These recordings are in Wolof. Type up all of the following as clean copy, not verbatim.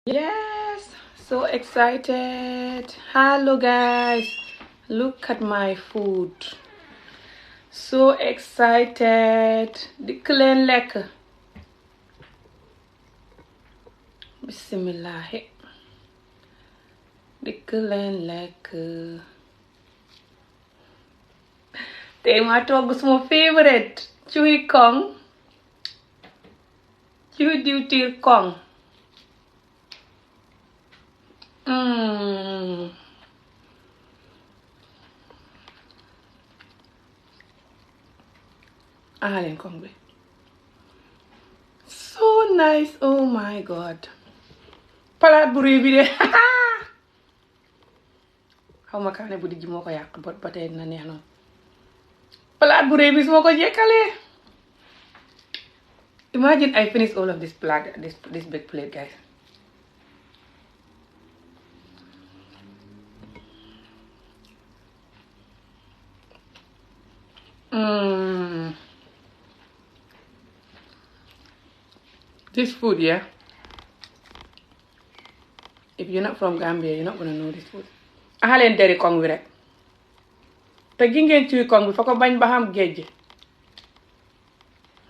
Yes, so excited. Hello guys, look at my food. So excited. Dikk leen lekk. Bismillahi. Dikk leen lekk. Tey ma togg suma favorite. Cuy kong. Cuy diwtiir kong. Leen kong bi. So nice, oh my god. Palaat bu rëy bi de. Xaw ma kaane bu dijj moo ko yàq ba tey na neex noonu. Palaat bu rëy bi su ma ko jekkalee. Imagine I finish all of this plate, this big plate, guys. This food, yeah. If you're not from Gambia, you're not gonna know this food. Leen deri kong bi rek. Te gi ngeen cuy kong bi fa ko bañ ba xam géej gi.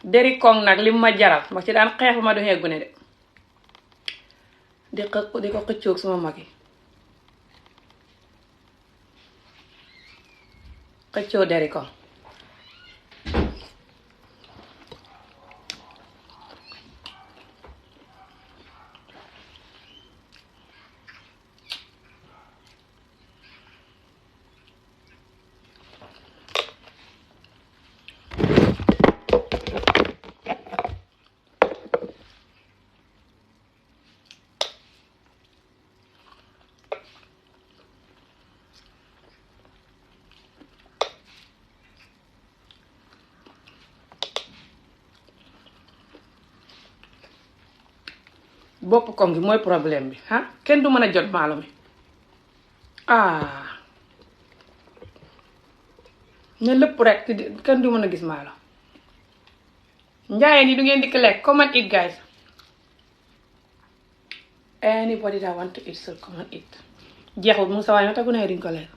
Deri kong nag lim ma jaral ma ci daan xeex ba ma doxee gune de. Di ko xëccoog suma mag yi. Xëccoo deri kong. Bopp kong gi mooy problème bi kenn du mën a jot maalo mi ne lépp rek kenn du mën a gis maalo. Njaayeen yi du ngeen dikk lekk come and eat guys. Anybody that want to eat so come and eat. Jeexul mu sa waay ma tagu ne duñ ko lekk.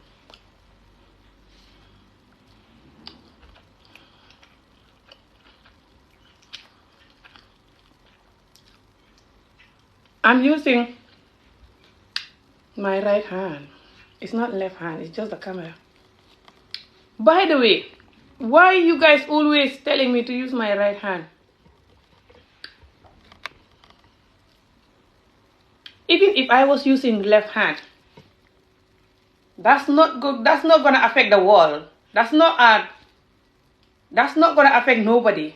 I'm using my right hand. It's not left hand, it's just the camera. By the way, why you guys always telling me to use my right hand? Even if I was using left hand, that's not good. That's not gonna affect the world. That's not gonna affect nobody.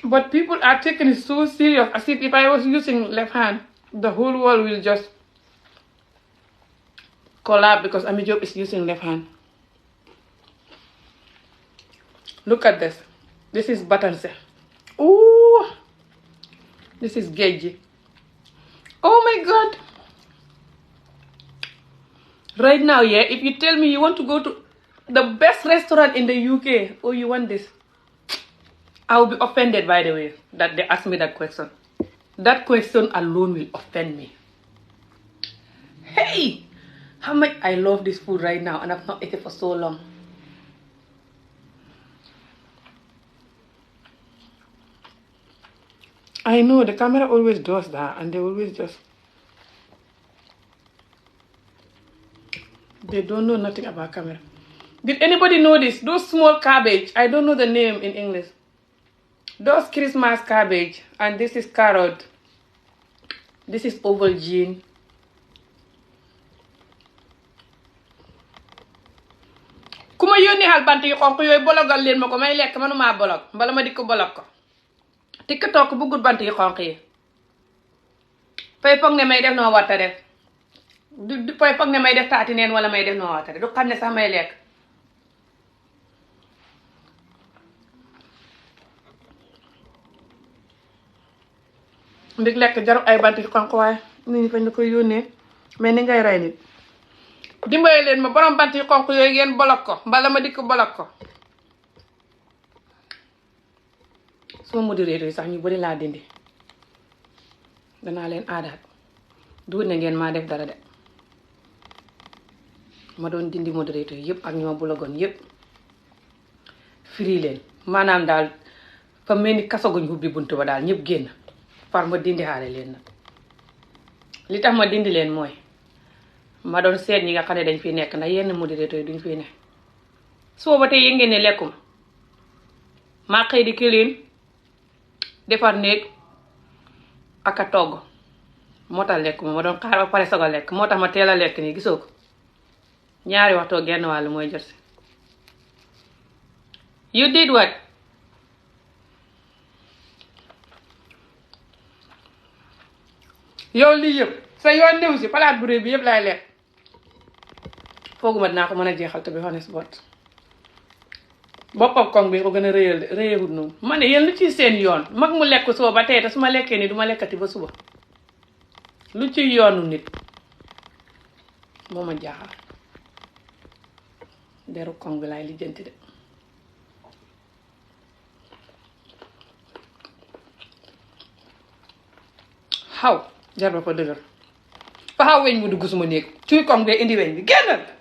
But people are taking it so serious as if I was using left hand, the whole world will just collapse because Ami Job is using left hand. Look at this. This is batanse. Ooh, this is geji. Oh my god. Right now, yeah, if you tell me you want to go to the best restaurant in the UK, or you want this, I will be offended, by the way, that they ask me that question. That question alone will offend me. Hey, how much I love this food right now, and I've not eaten it for so long. I know the camera always does that, and they always just, they don't know nothing about camera. Did anybody know this? Those small cabbage, I don't know the name in English. Those Christmas cabbage, and this is carrot. This is aubergine. Ku ma yónnee xal bant yu xonq yooyu bologal leen ma ko may lekk manuma bolog mbala ma di ko bolog ko. TikTok bëggul bant yu xonq yi. Fay foog ne may def noo warta def. Du fay foog ne may def taati neen wala may def noo warta def. Du xam ne sax may lekk. ndig lekk jarul ay bant yu xonq waaye nit ñi fañ la koy yónnee mais ni ngay rey nit. dimbale leen ma borom bant yu xonq yooyu ngeen bolok ko mbala ma dikk bolok ko. suma modérateur yi sax ñu bari laa dindi danaa leen aadaat du ne ngeen maa def dara de ma doon dindi modérateur yëpp ak ñoo blogoon yëpp firi leen maanaam daal fa mel ni kasaguñ ubbi buntu ba daal ñëpp génn far ma dindi xaale leen nag li tax ma dindi leen mooy ma doon seet ñi nga xam ne dañ fiy nekk ndax yenn modérateur yi duñ fiy ne soo ba tey yëg ngeen ne lekkuma maa xëy di clean defar néeg ak a togg moo tax lekkuma ma doon xaar ba pare soog a lekk moo tax ma teel a lekk nii gisoo ko ñaari waxtoo genn wàll mooy jot si you did what yow lii yëpp sa yoon néew si palaat bu réy bi yëpp laay lekk fooguma dinaa ko mën a jeexal te bi honest bot boppam koŋ bi ko gën a rëyal de rëyewut noonu ma ne yéen lu ci seen yoon mag mu lekk suba ba tey te su ma lekkee ni du ma lekkati ba suba lu ci yoonu nit moo ma jaaxal deru koŋ bi laay lijjanti de xaw jar ba fa dëgër fa xaw weñ mu dugg suma néeg cuy koŋ bee indi weñ bi génnal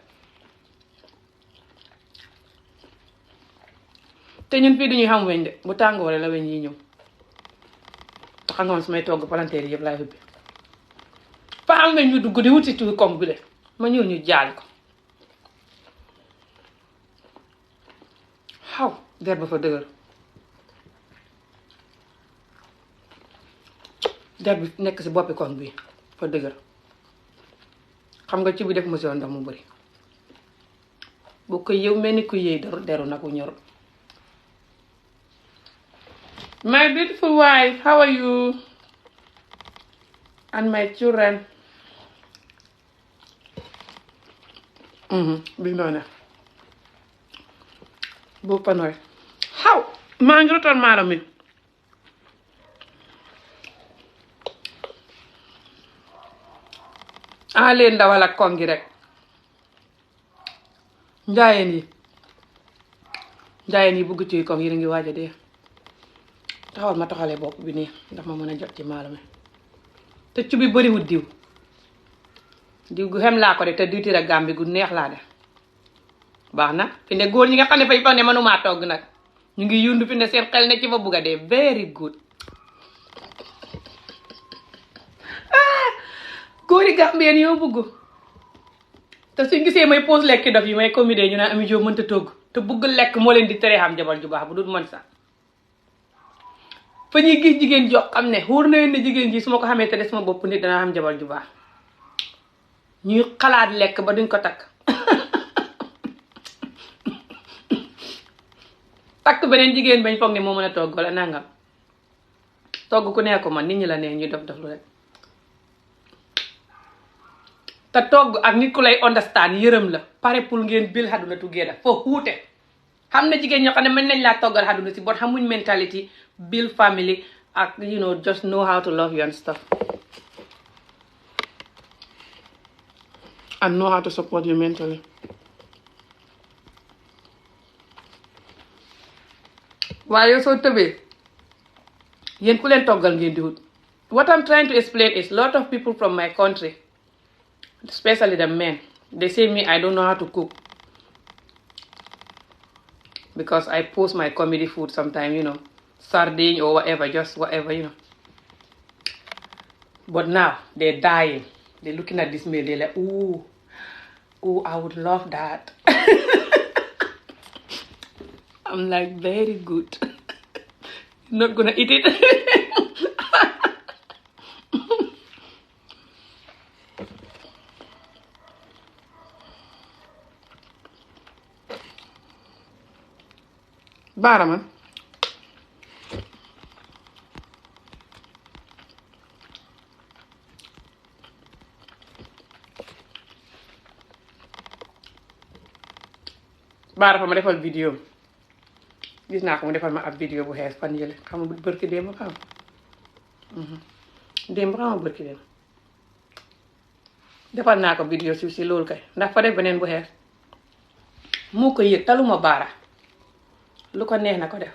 te ñun fii duñuy xam weñ de bu tàngooree la weñ yi ñëw te xam nga man su may togg palanteer yi yëpp laay ubbi fa am weñ mu dugg di wuti cuy koŋ bi de ma ñëw ñu jaal ko xaw der ba fa dëgër der bi nekk si boppi koŋ bi fa dëgër xam nga ci bi def mosion ndox mu bëri bu ko yëw mel ni ku yëy deru nag wu ñor. My beautiful wife, how are you? And my children. Bi noonu bu panoy xaw maa ngi rotal maalam mi leen ndawal ak koŋ gi rek njaayeen yi bugg ci koŋ yi ngi waaj a dee taxawal ma taxalee bopp bi nii ndax ma mën a jot ci maalam mi te ci bi bëriwul diw gu xem laa ko de te diwtiir ak gàmbi gu neex laa de baax na fi ne góor ñi nga xam ne fay fa ne mënumaa togg nag ñu ngi yundu fi ne seen xel ne ci ma bugg a dee very good góori gambien yoo bugg te suñ gisee may pose lekki dof yi may comédie ñu naan Ami Jóob mënta togg te bugg lekk moo leen di tere xam jabar ju baax bu dul mën sax fa ñuy gis jigéen jox xam ne wóor na leen ne jigéen ji su ma ko xamee te des sama bopp nit danaa xam jabar ju baax ñuy xalaat lekk ba duñ ko takk takk beneen jigéen bañ foog ne moo mën a togg wala nangam togg ku nee ko man nit ñi la nee ñuy dof dof lu rek te togg ak nit ku lay understand yërëm la pare pour ngeen bil xaduna together foo xuute xam na jigéen ñoo xam ne mën nañ laa toggal xaduna si bon xamuñ mentality build family ak just know how to love you and stuff and know how to support you mentally. waaye yow soo tëbee yéen ku leen toggal ngeen di wut. What I'm trying to explain is lot of people from my country, especially the men, they say me I don't know how to cook because I post my comedy food sometimes, sardine or whatever, just whatever. But now they're dying. They're looking at this meal, they're like, ooh, I would love that. I'm like, very good. Not gonna eat it. Baaraman. Baara fa ma defal vidéo gis naa ko mu defal ma ab vidéo bu xees fan yële xam nga bërki démb xam bërki démb defal naa ko vidéo si loolu kay ndax fa def beneen bu xees moo ko yëg taluma Baara lu ko neex na ko def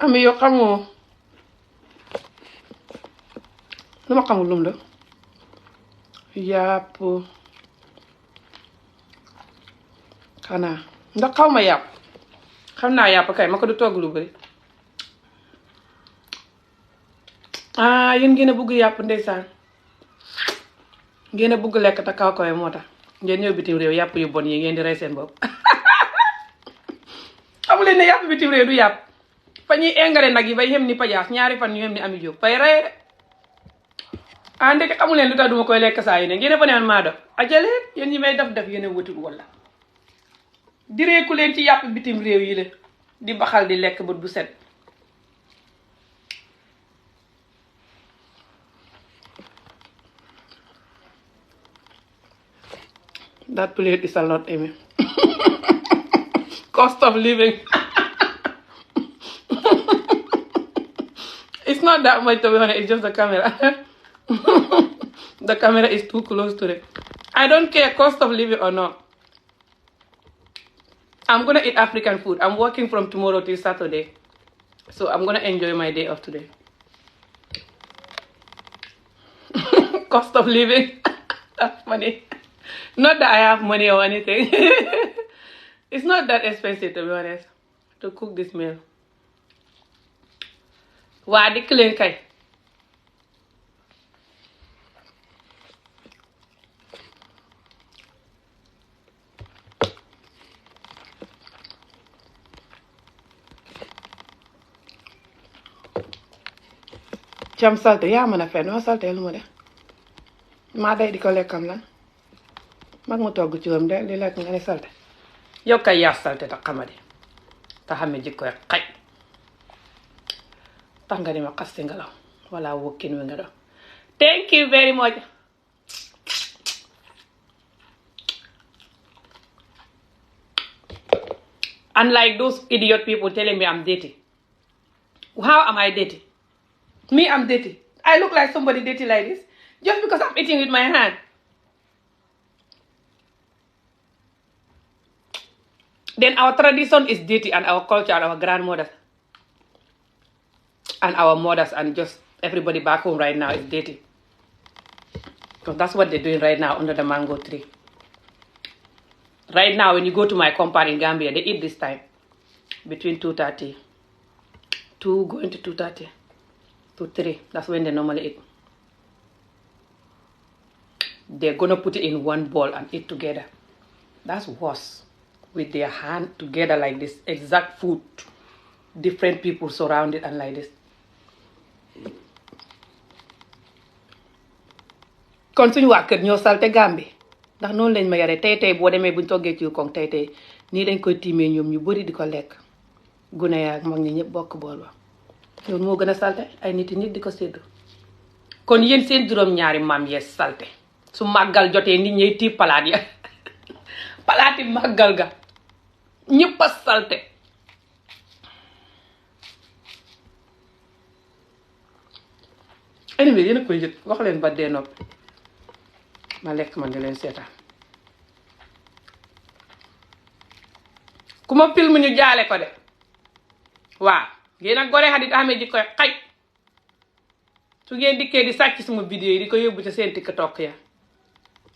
ami yow xamoo lu ma xamul lum la yàpp xanaa ndax xaw ma yàpp xam naa yàpp kay ma ko du togg lu bari ah yéen ngeen a bugg yàpp ndeysaan ngeen a bugg lekk te kaw kawe moo tax ngeen ñëw bitim réew yàpp yu bon yi ngeen di rey seen bopp xamu leen ne yàpp bitim réew du yàpp fa ñuy engrais nag yi bay xem ni pajaas ñaari fan ñu xem ni ami jóg fay rey de ah ndeke xamu leen lu tax duma koy lekk saa yu ne ngeen a fa ne man maa dof ajaleen yéen ñi may def yéen a wutul wala direeku leen ci yàpp bitim réew yi la di baxal di lekk bët bu set that plate is a lot, Amy. Cost of living. It's not that much to be honest, it's just the camera. The camera is too close to it. I don't care cost of living or not. I'm gonna eat African food. I'm working from tomorrow till Saturday. So I'm gonna enjoy my day off today. Cost of living. That's funny. Not that I have money or anything. It's not that expensive to be honest to cook this meal. waa dikk leen kay cam salte yaa mën a fen ma salte lu ma de maa day di ko lekkam lan mag mu togg ci wam de li lekk nga ne salte yow kay yaa salte ta xamadi ta xame jikkoy xaj tax nga di ma xasti ngelaw wala wokkin wi nga doon thank you very much unlike those idiot people telling me I'm dirty. How am I dirty? Me, I'm dirty. I look like somebody dirty like this just because I'm eating with my hand. Then our tradition is dirty and our culture and our grandmothers and our mothers and just everybody back home right now is dirty. Because that's what they're doing right now under the mango tree. Right now when you go to my compound in Gambia, they eat this time between 2:30 going to 2:30 to 3. That's when they normally eat. They're gonna put it in one bowl and eat together. That's worse. With their hand together like this, exact food, different people surrounded and like this. kon suñu waa kër ñoo salte Gambie ndax noonu lañ ma yare tey boo demee buñ toggee ci koŋ tey nii dañ koy tiimee ñoom ñu bari di ko lekk gune yaa ak mag ñi ñëpp bokk bool ba loolu moo gën a salte ay nit di ko séddu kon yéen seen juróom-ñaari maam yee salte su màggal jotee nit ñey tiib palaat ya palaati màggal ga ñëpp a salte anyway yéen a koy yëg wax leen ba dee noppi ma lekk man di leen seetaan ku ma film ñu jaale ko de waaw yéen a gore xadit amee ji koy xaj su ngeen dikkee di sàcc suma vidéo yi di ko yóbbu ca seen TikTok ya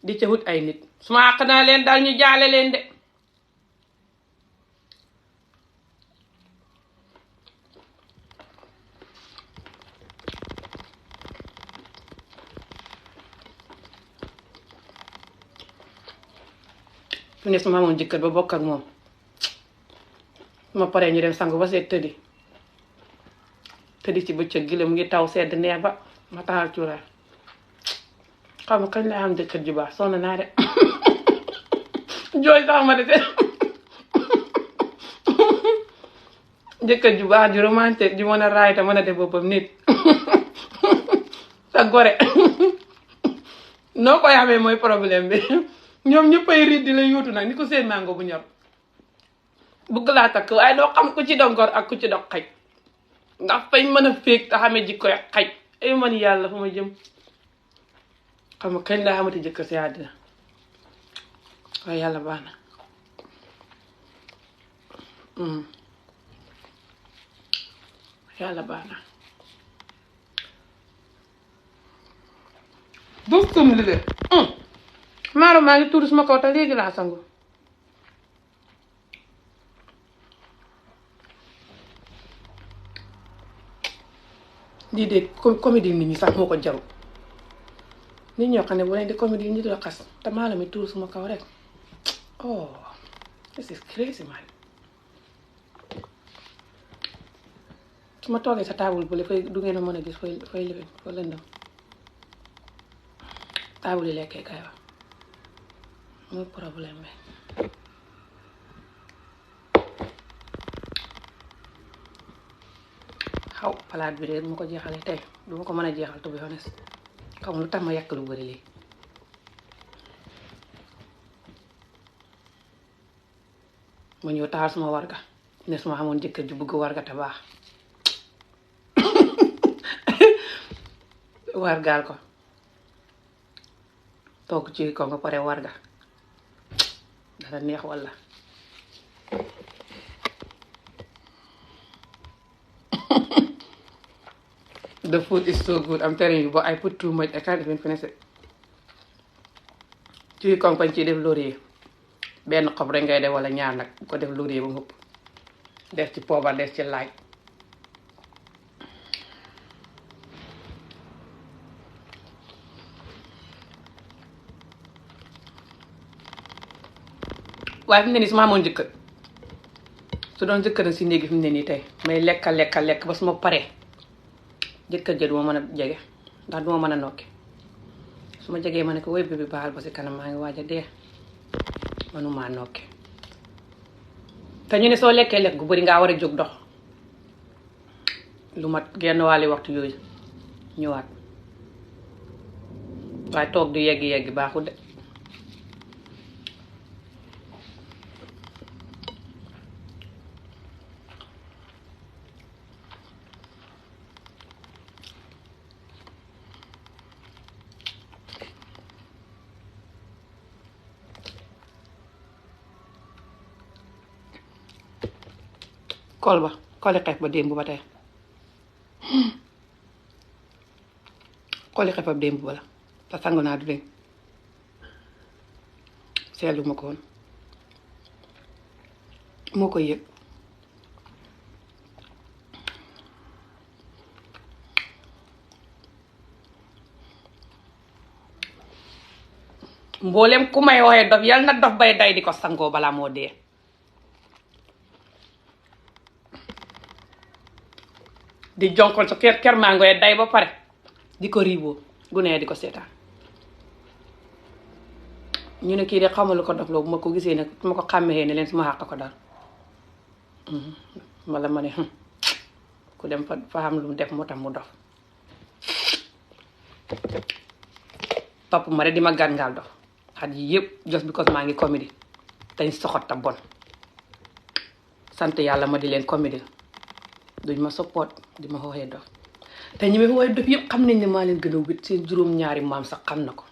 di ca wut ay nit su ma àq naa leen daal ñu jaale leen de fu ne su ma amoon jëkkër ba bokk ak moom su ma paree ñu dem sangu ba seet tëddi ci bëccëg gi la mu ngi taw sedd neex ba ma taxal cuuraay xam nga kañ laa am jëkkër ju baax sonn naa de jooy sax ma de jëkkër ju baax ju romantique ju mën a raay te mën a def boppam nit sa gore noo koy amee mooy problème bi ñoom ñëppay riit di la yuutu nag ni ko seen mango bu ñor bëgg laa takk waaye doo xam ku ci dog gor ak ku ci dog xaj ndax fañ mën a féeg te xamee jikkoy xaj ay man yàlla fu ma jëm xam nga kañ laa xamati jëkkër si àddina waaye yàlla baax na yàlla baax na. boobu comme li de. maaro maa ngi tuuru suma kaw te léegi laa sangu. lii de comédie nit ñi sax moo ko jaru. nit ñoo xam ne bu leen di comédie nit la xas te maa la mi tuuru suma kaw rek. oh this is crazy man. su ma toogee sa taabul bu fay du ngeen a mën a gis fay lifin fa lëndam taabul yi lekkee kay wax mooy problème bi. xaw palaat bi de mu ko jeexalee tey du ma ko mën a jeexal to be honest xaw ma lu tax ma yàq lu bëri lii. ma ñëw taxal suma warga ne suma xamoon jëkkër ju bëgg warga te baax wargaal ko togg ci ko nga pare warga dara neex walla. The food is so good, I'm telling you, but I put too much. I can't even finish it. Ci koŋ ci def laurier benn xob rek ngay def wala ñaar nag bu ko def laurier ba mu ëpp def ci poobar def ci laaj. waaye fi mu ne nii su ma amoon jëkkër su doon jëkkër si néegi fi mu ne nii tey may lekk ba su ma paree jëkkër ja du ma mën a jege ndax du ma mën a nokki su ma jegee ma ne ko woy bi baaxal ba si kanam maa ngi waaj a dee mënumaa nokki te ñu ne soo lekkee lekk gu bari ngaa war a jóg dox lu mat genn wàlli waxtu yooyu ñëwaat waaye toog di yeggi baaxul de. koli xeef ba démb ba tey koli xeef ba démb ba la te sangu naa du deñ seetlu ma ko woon moo koy yëg. mboolem ku may waxee dof yal na dof bay day di ko sangoo balaa moo dee. di jonkon sa ker maa ngoy day ba pare di ko riiboo gune di ko seetaan ñu ne kii de xamalu ko dof loo bu ma ko gisee ne su ma ko xàmmee ne leen su ma xàq ko dal wala ma ne ku dem fa xam lu mu def moo tax mu dof topp ma rek di ma gàngaal dof xat yi yëpp just because maa ngi comédie dañ soxot ta bon sant yàlla ma di leen comédie duñ ma support di ma xooxee dof te ñi ma xooxee dof yëpp xam nañ ne maa leen gën a wét seen juróom-ñaari maam sax xam na ko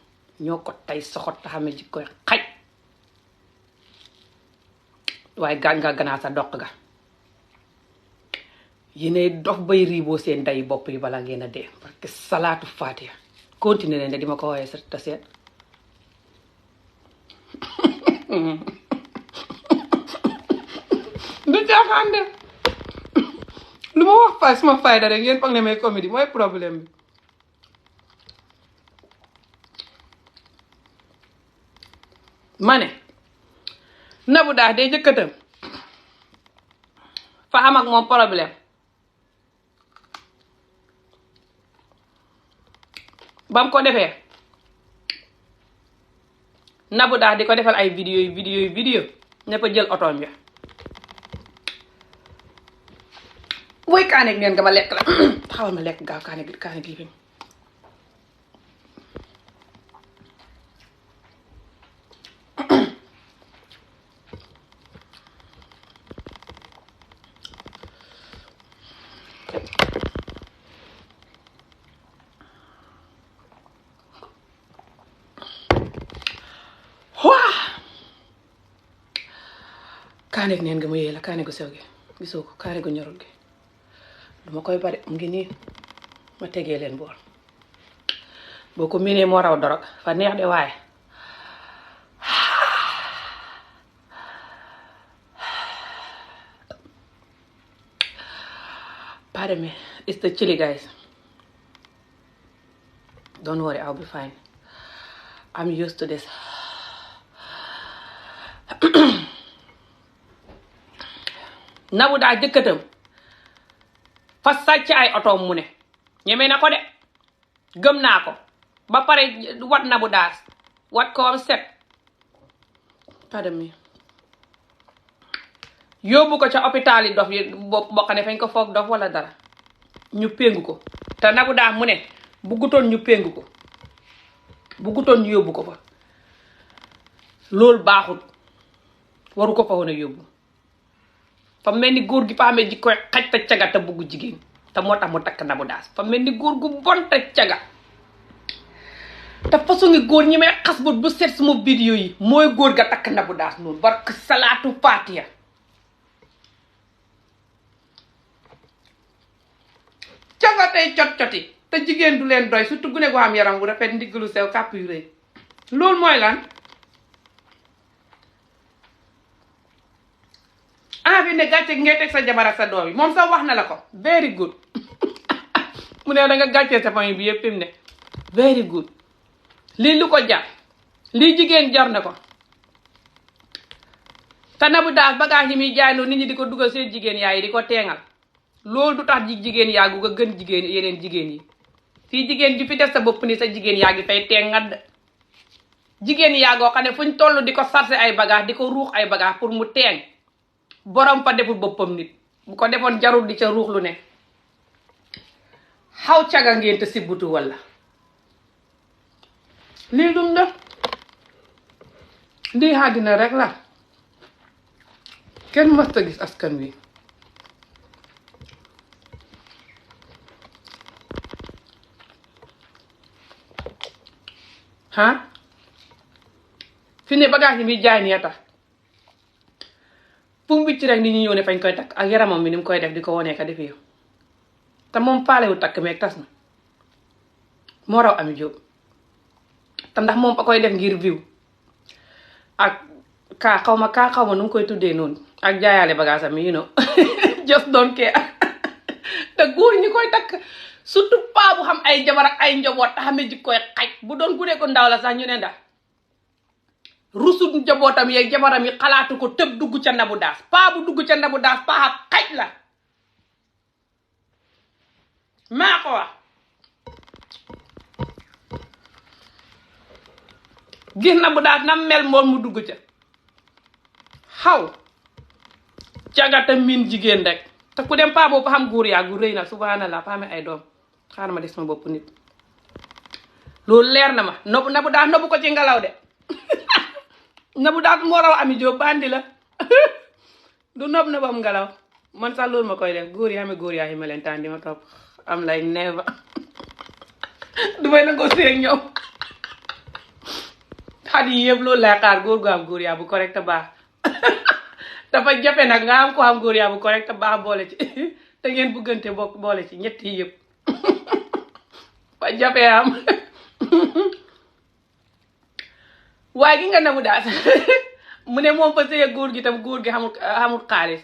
ñoo ko tey soxot te xamee ji koy xaj waaye gaañ nga ganaa sa doq ga yéenay dof bay riiboo seen day bopp yi bala ngeen a dee parce que salaatu faatiha continuer leen de di ma ko xooxee sa te seet du caaxaan de lu ma wax fay suma fayda rek ngeen foog ne may comédie mooy problème bi ma ne Nabou daal day jëkkatam fa am ak moom problème bam ko defee Nabou daal di ko defal ay vidéo ñëpp a jël otoom ya woy kaane gi ngeen nga ma lekk la taxawal ma lekk gaaw kaane gi fi kaane gi neen nga ma yee la kaane gu sew gi gisoo ko kaane gu ñorul gi duma koy bari mu ngi nii ma tegee leen bool boo ko miinee moo raw dorog fa neex de waaye pardon me, it's the chili guys. Don't worry, I'll be fine. I'm used to this. Nabou daa jëkkatam fa sàcc ay otoom mu ne ñeme na ko de gëm naa ko ba pare wat Nabou daas wat ko am set pardon me yóbbu ko ca hôpital yi dof yi bokk ne fañ ko foog dof wala dara ñu péngu ko te Nabou daas mu ne buggutoon ñu péngu ko buggutoon ñu yóbbu ko fa loolu baaxul waru ko fa woon a yóbbu fa mel ni góor gi fa amee ji koy xaj te caga te bugg jigéen te moo tax mu takk Nabou daas fa mel ni góor gu bon te caga te façon ngi góor ñi may xas bu seet suma vidéo yi mooy góor ga takk Nabou daas noonu barke salaatu faatiya caga tey cot-coti te jigéen du leen doy surtout gune gu am yaram bu rafet ndiggalu sew kàpp yu rëy loolu mooy lan fi ne gàcce ngay teg sa jabar ak sa doom yi moom sax wax na la ko very good mu ne da nga gàccee sa famille bi yëpp fi mu ne very good lii lu ko jar lii jigéen jar na ko te Nabou daas bagage yi muy jaay noonu nit ñi di ko dugal seen jigéen yaay yi di ko teengal loolu du tax jigéen yaagu nga gën jigéen yeneen jigéen yi fii jigéen ju fi def sa bopp ni sa jigéen yaa ngi fay teengal jigéen yaagoo xam ne fuñ toll di ko sarse ay bagage di ko ruux ay bagage pour mu teeng borom fa deful boppam nit bu ko defoon jarul di ca ruux lu ne xaw caga ngeen te sibbutu walla lii dum def lii àddina rek la kenn mësta gis askan wi fi ne bagage yi muy jaay nii a tax fu mu wicc rek nit ñi ñëw ne fañ koy takk ak yaramam bi ni mu koy def di ko wonee ka defee te moom faalewu takk meeg tas na moo raw Ami Jóob te ndax moom ba koy def ngir view ak xaw ma nu mu koy tuddee noonu ak jaayaale bagage am yi just don't care te góor ñi koy takk surtout paa bu xam ay jabar ak ay njaboot te xamee ji koy xaj bu doon gune ko ndaw la sax ñu ne ndax rusut njabootam yeeg jabaram yi xalaatu ko tëb dugg ca Nabou daas paa bu dugg ca Nabou daas paa ak xaj la maa ko wax gis Nabou daas na mel moom mu dugg ca xaw cagata miin jigéen rek te ku dem paa boobu xam góor yaa gu rëy na subhanallah fa amee ay doom xaaral ma des ma bopp nit loolu leer na ma Nabou daas nobbu ko ci ngelaw de Nabou daas moo raw Ami Jóob bandi la du nob na bam ngelaw man sax loolu ma koy def góor yaa yi ma leen taan di ma topp am lay never du may nangoo seeg ñoom xat yi yëpp loolu lay xaar góor gu am góor yaa bu correct baax dafa jafe nag nga am ko am góor yaa bu correct baax boole ci te ngeen bëggante bokk boole ci ñett yi yëpp fa jafe am waaye gi nga Nabou daas mu ne moom fa sëy góor gi tam góor gi xamul xaalis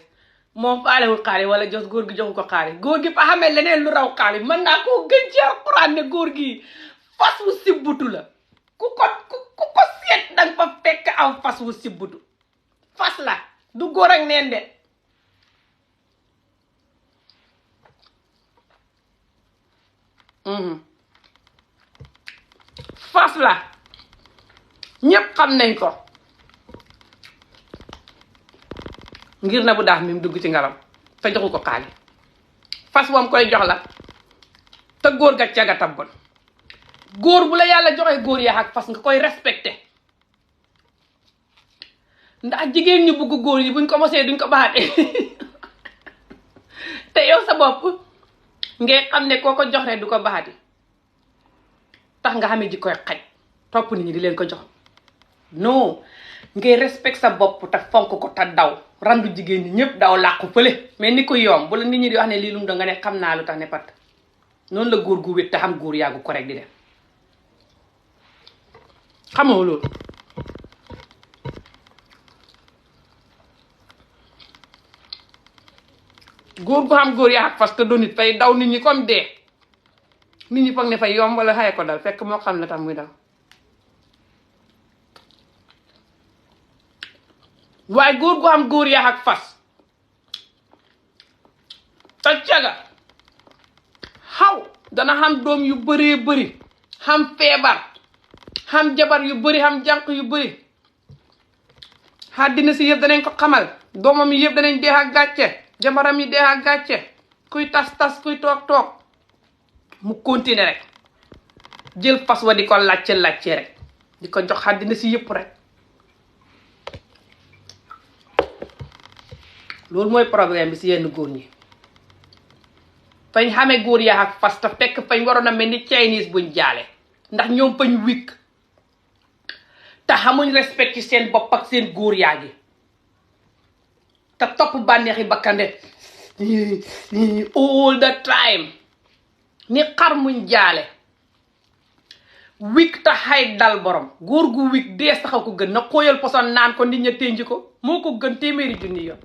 moom faalewul xaalis wala jos góor gi joxu ko xaalis góor gi fa xamee leneen lu raw xaalis mën naa koo gën ci Alxuraan ne góor gi fas wu sibbutu la ku ko seet danga fa fekk aw fas wu sibbutu fas la du góor ak neen de fas la ñépp xam nañ ko ngir Nabou daas mi mu dugg ci ngalam te joxu ko xaalis fas wam koy jox la te góor ga caga tabbon góor bu la yàlla joxee góor yaa ak fas nga koy respecté ndax jigéen ñu bugg góor yi buñ ko mosee duñ ko baaxee te yow sa bopp ngay xam ne koo ko jox rek du ko baaxati tax nga xamee ji koy xaj topp nit ñi di leen ko jox non ngay respect sa bopp te fonk ko te daw randu jigéen ñi ñëpp daw làqu fële mais ni ko yomb bu la nit ñi di wax ne lii lum da nga ne xam naa lu tax ne pat noonu la góor gu wét te xam góor yàggu ko rek di def xamoo loolu góor gu xam góor yaa ak fas te doon nit fay daw nit ñi comme dee nit ñi foog ne fay yomb wala xaye ko dal fekk moo xam la tax muy daw waaye góor gu xam góor yaa ak fas te caga xaw dana xam doom yu bëree bëri xam feebar xam jabar yu bëri xam jànq yu bëri àddina si yëpp danañ ko xamal doomam yi yëpp danañ dee ak gàcce jabaram yi dee ak gàcce kuy tas kuy toog mu continuer rek jël fas wa di ko làcce rek di ko jox àddina si yëpp rek loolu mooy problème bi si yenn góor ñi fañ xamee góor yaa ak fas te fekk fañ waroon a mel ni Chinese buñ jaale ndax ñoom fañ wikk te xamuñ respect ci seen bopp ak seen góor yaa gi te topp bànneexi bakkande all the time ni xar muñ jaale wik te xay dal borom góor gu wik dee saxaw ko gën na xóoyal poson naan ko nit ña ténji ko moo ko gën téeméeri junni yoon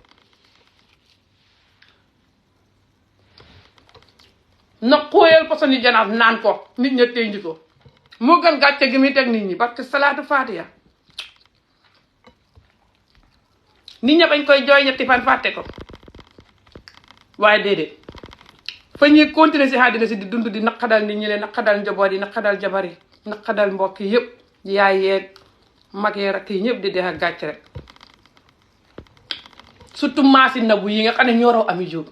na xóoyal poson yi janaaf naan ko nit ña ténji ko moo gën gàcce gi muy teg nit ñi parce que salaatu faatiha nit ña bañ koy jooy ñetti fan fàtte ko waaye déedéet fa ñuy continuer si àddina si di dund di naqadal nit ñi leen naqadal njaboot yi naqadal jabar yi naqadal mbokk yi yëpp yaay yeeg mag yeeg rakk yi ñëpp di dee ak gàcc rek surtout maasi Nabou yi nga xam ne ñoo raw Ami Jóob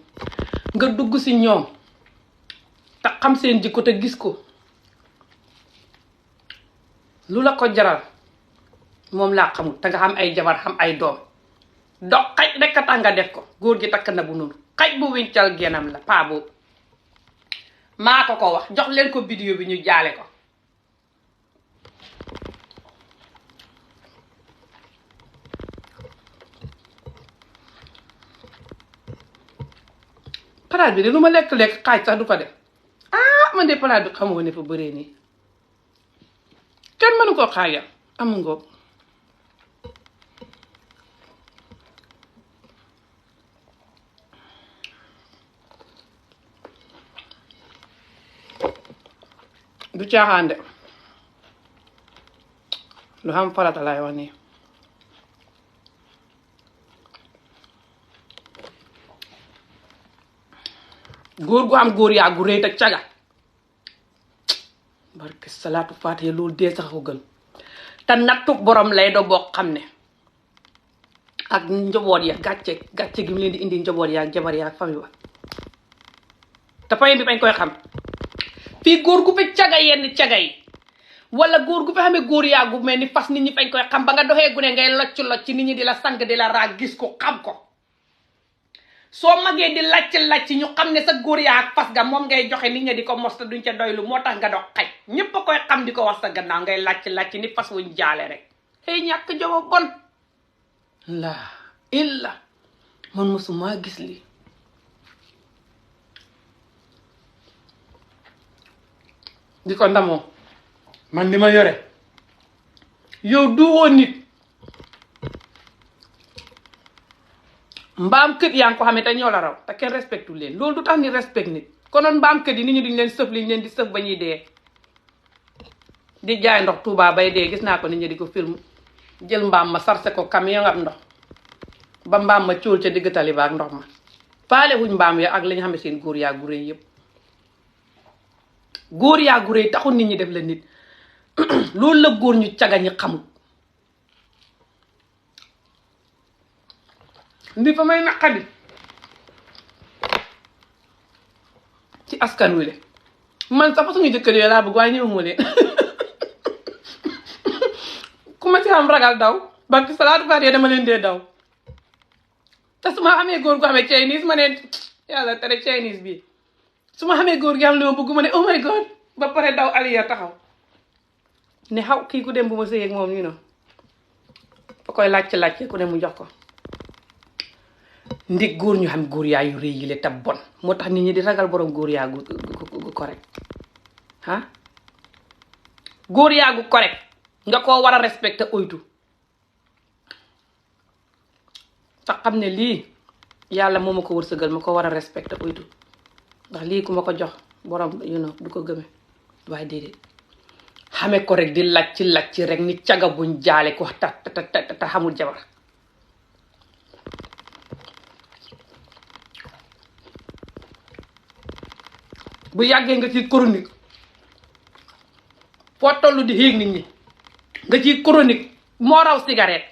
nga dugg si ñoom te xam seen jikko te gis ko lu la ko jaral moom laa xamul te nga xam ay jabar xam ay doom dox xaj rek a tax nga def ko góor gi takk Nabou noonu xaj bu wincal genam la paa boobu maa ko wax jox leen ko vidéo bi ñu jaale ko palaat bi de lu ma lekk xaaj sax du ko def man de palaat bi xamoo ne fa bëree nii kenn mënu ko xaajal amu ngoog du caaxaan de lu xam farata laay wax nii góor gu am góor yaa gu rëy te caga barke salaatu faatiha loolu dee sax ko gën te nattu borom lay do boo xam ne ak njaboot ya gàcce gi mu leen di indi njaboot ya ak jabar ya ak famille ba te famille bi bañ koy xam fii góor gu fi caga yenn caga yi wala góor gu fi xamee góor yaa gu mel ni fas nit ñi fañ koy xam ba nga doxee gune ngay locc nit ñi di la sang di la raag gis ko xam ko soo magee di lacc ñu xam ne sa góor yaa ak fas ga moom ngay joxe nit ñi di ko mos te duñ ca doylu moo tax nga dox xaj ñépp a koy xam di ko wax sa gannaaw ngay lacc ni fas wuñ jaale rek xëy ñàkk jomo bon la illa man mosuma gis li di ko ndamoo man ni ma yore yow du woon nit mbaam kët yaa ngi ko xamee te ñoo la raw te kenn respectu leen loolu du tax ni respect nit konoon mbaam kët yi nit ñi duñ leen sëf liñ leen di sëf ba ñuy dee di jaay ndox Touba bay dee gis naa ko nit ñi di ko film jël mbaam ma sarse ko camion ak ndox ba mbaam ma cóol ca digg tali ba ak ndox ma faale wuñ mbaam ya ak li ñu xam ne seen góor yaa gu rëy yëpp góor yaa gu rëy taxul nit ñi def la nit loolu la góor ñu caga ñi xamul ndi fa may naqadi ci askan wi le man sax suñu jëkkër yooyu laa bëgg waaye ñëw moo leen ku ma ci am ragal daw barki salaatu faatiha dama leen dee daw te su ma xamee góor gu xamee Chinese ma ne yàlla tere Chinese bi su ma xamee góor gi am li ma bëgg ma ne oh my god ba pare daw aliya taxaw ne xaw kii ku dem bu ma sëyeeg moom ñu no koy laajte ku ne mu jox ko. ndig góor ñu xam góor yaa yu rëy yi le te bon moo tax nit ñi di ragal borom góor yaa gu correct ah góor yaa gu correct nga koo war a respecter oytu te xam ne lii yàlla moo ma ko wërsëgal ma ko war a respecter oytu ndax lii ku ma ko jox borom du ko gëme waaye déedéet xame ko rek di lacc rek ni caga buñ jaale ko ta xamul jabar bu yàggee nga ci chronique foo tollu di xéeg nit ñi nga ci chronique moo raw cigarette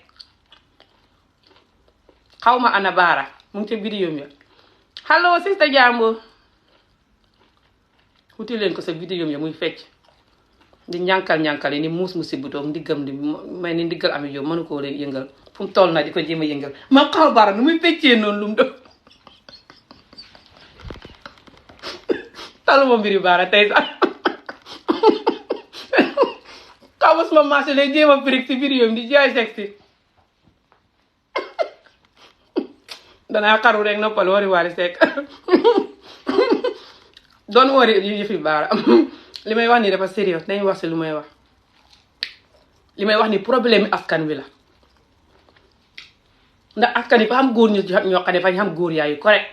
xaw ma ana baara mu ngi ca vidéo mi allo sista Jambo wuti leen ko sa vidéo mi muy fecc di ñànkal yi ni muus mu sibbutoog ndiggam di may ni ndiggal ami yow mënu koo leen yëngal fu mu toll na di ko jéem a yëngal ma xaw baara nu muy feccee noonu lu mu def taluma mbiri baara tey sax xaw ma suma marché lay jéem a pirig ci vidéo mi di jaay sexy danaa xaru rek noppal wari wari sekk doon wari yi fi baara li may wax nii dafa sérieux dañuy wax si lu may wax li may wax ni problème askan wi la ndax askan yi fa xam góor ñoo xam ne fañ xam góor yaayu correct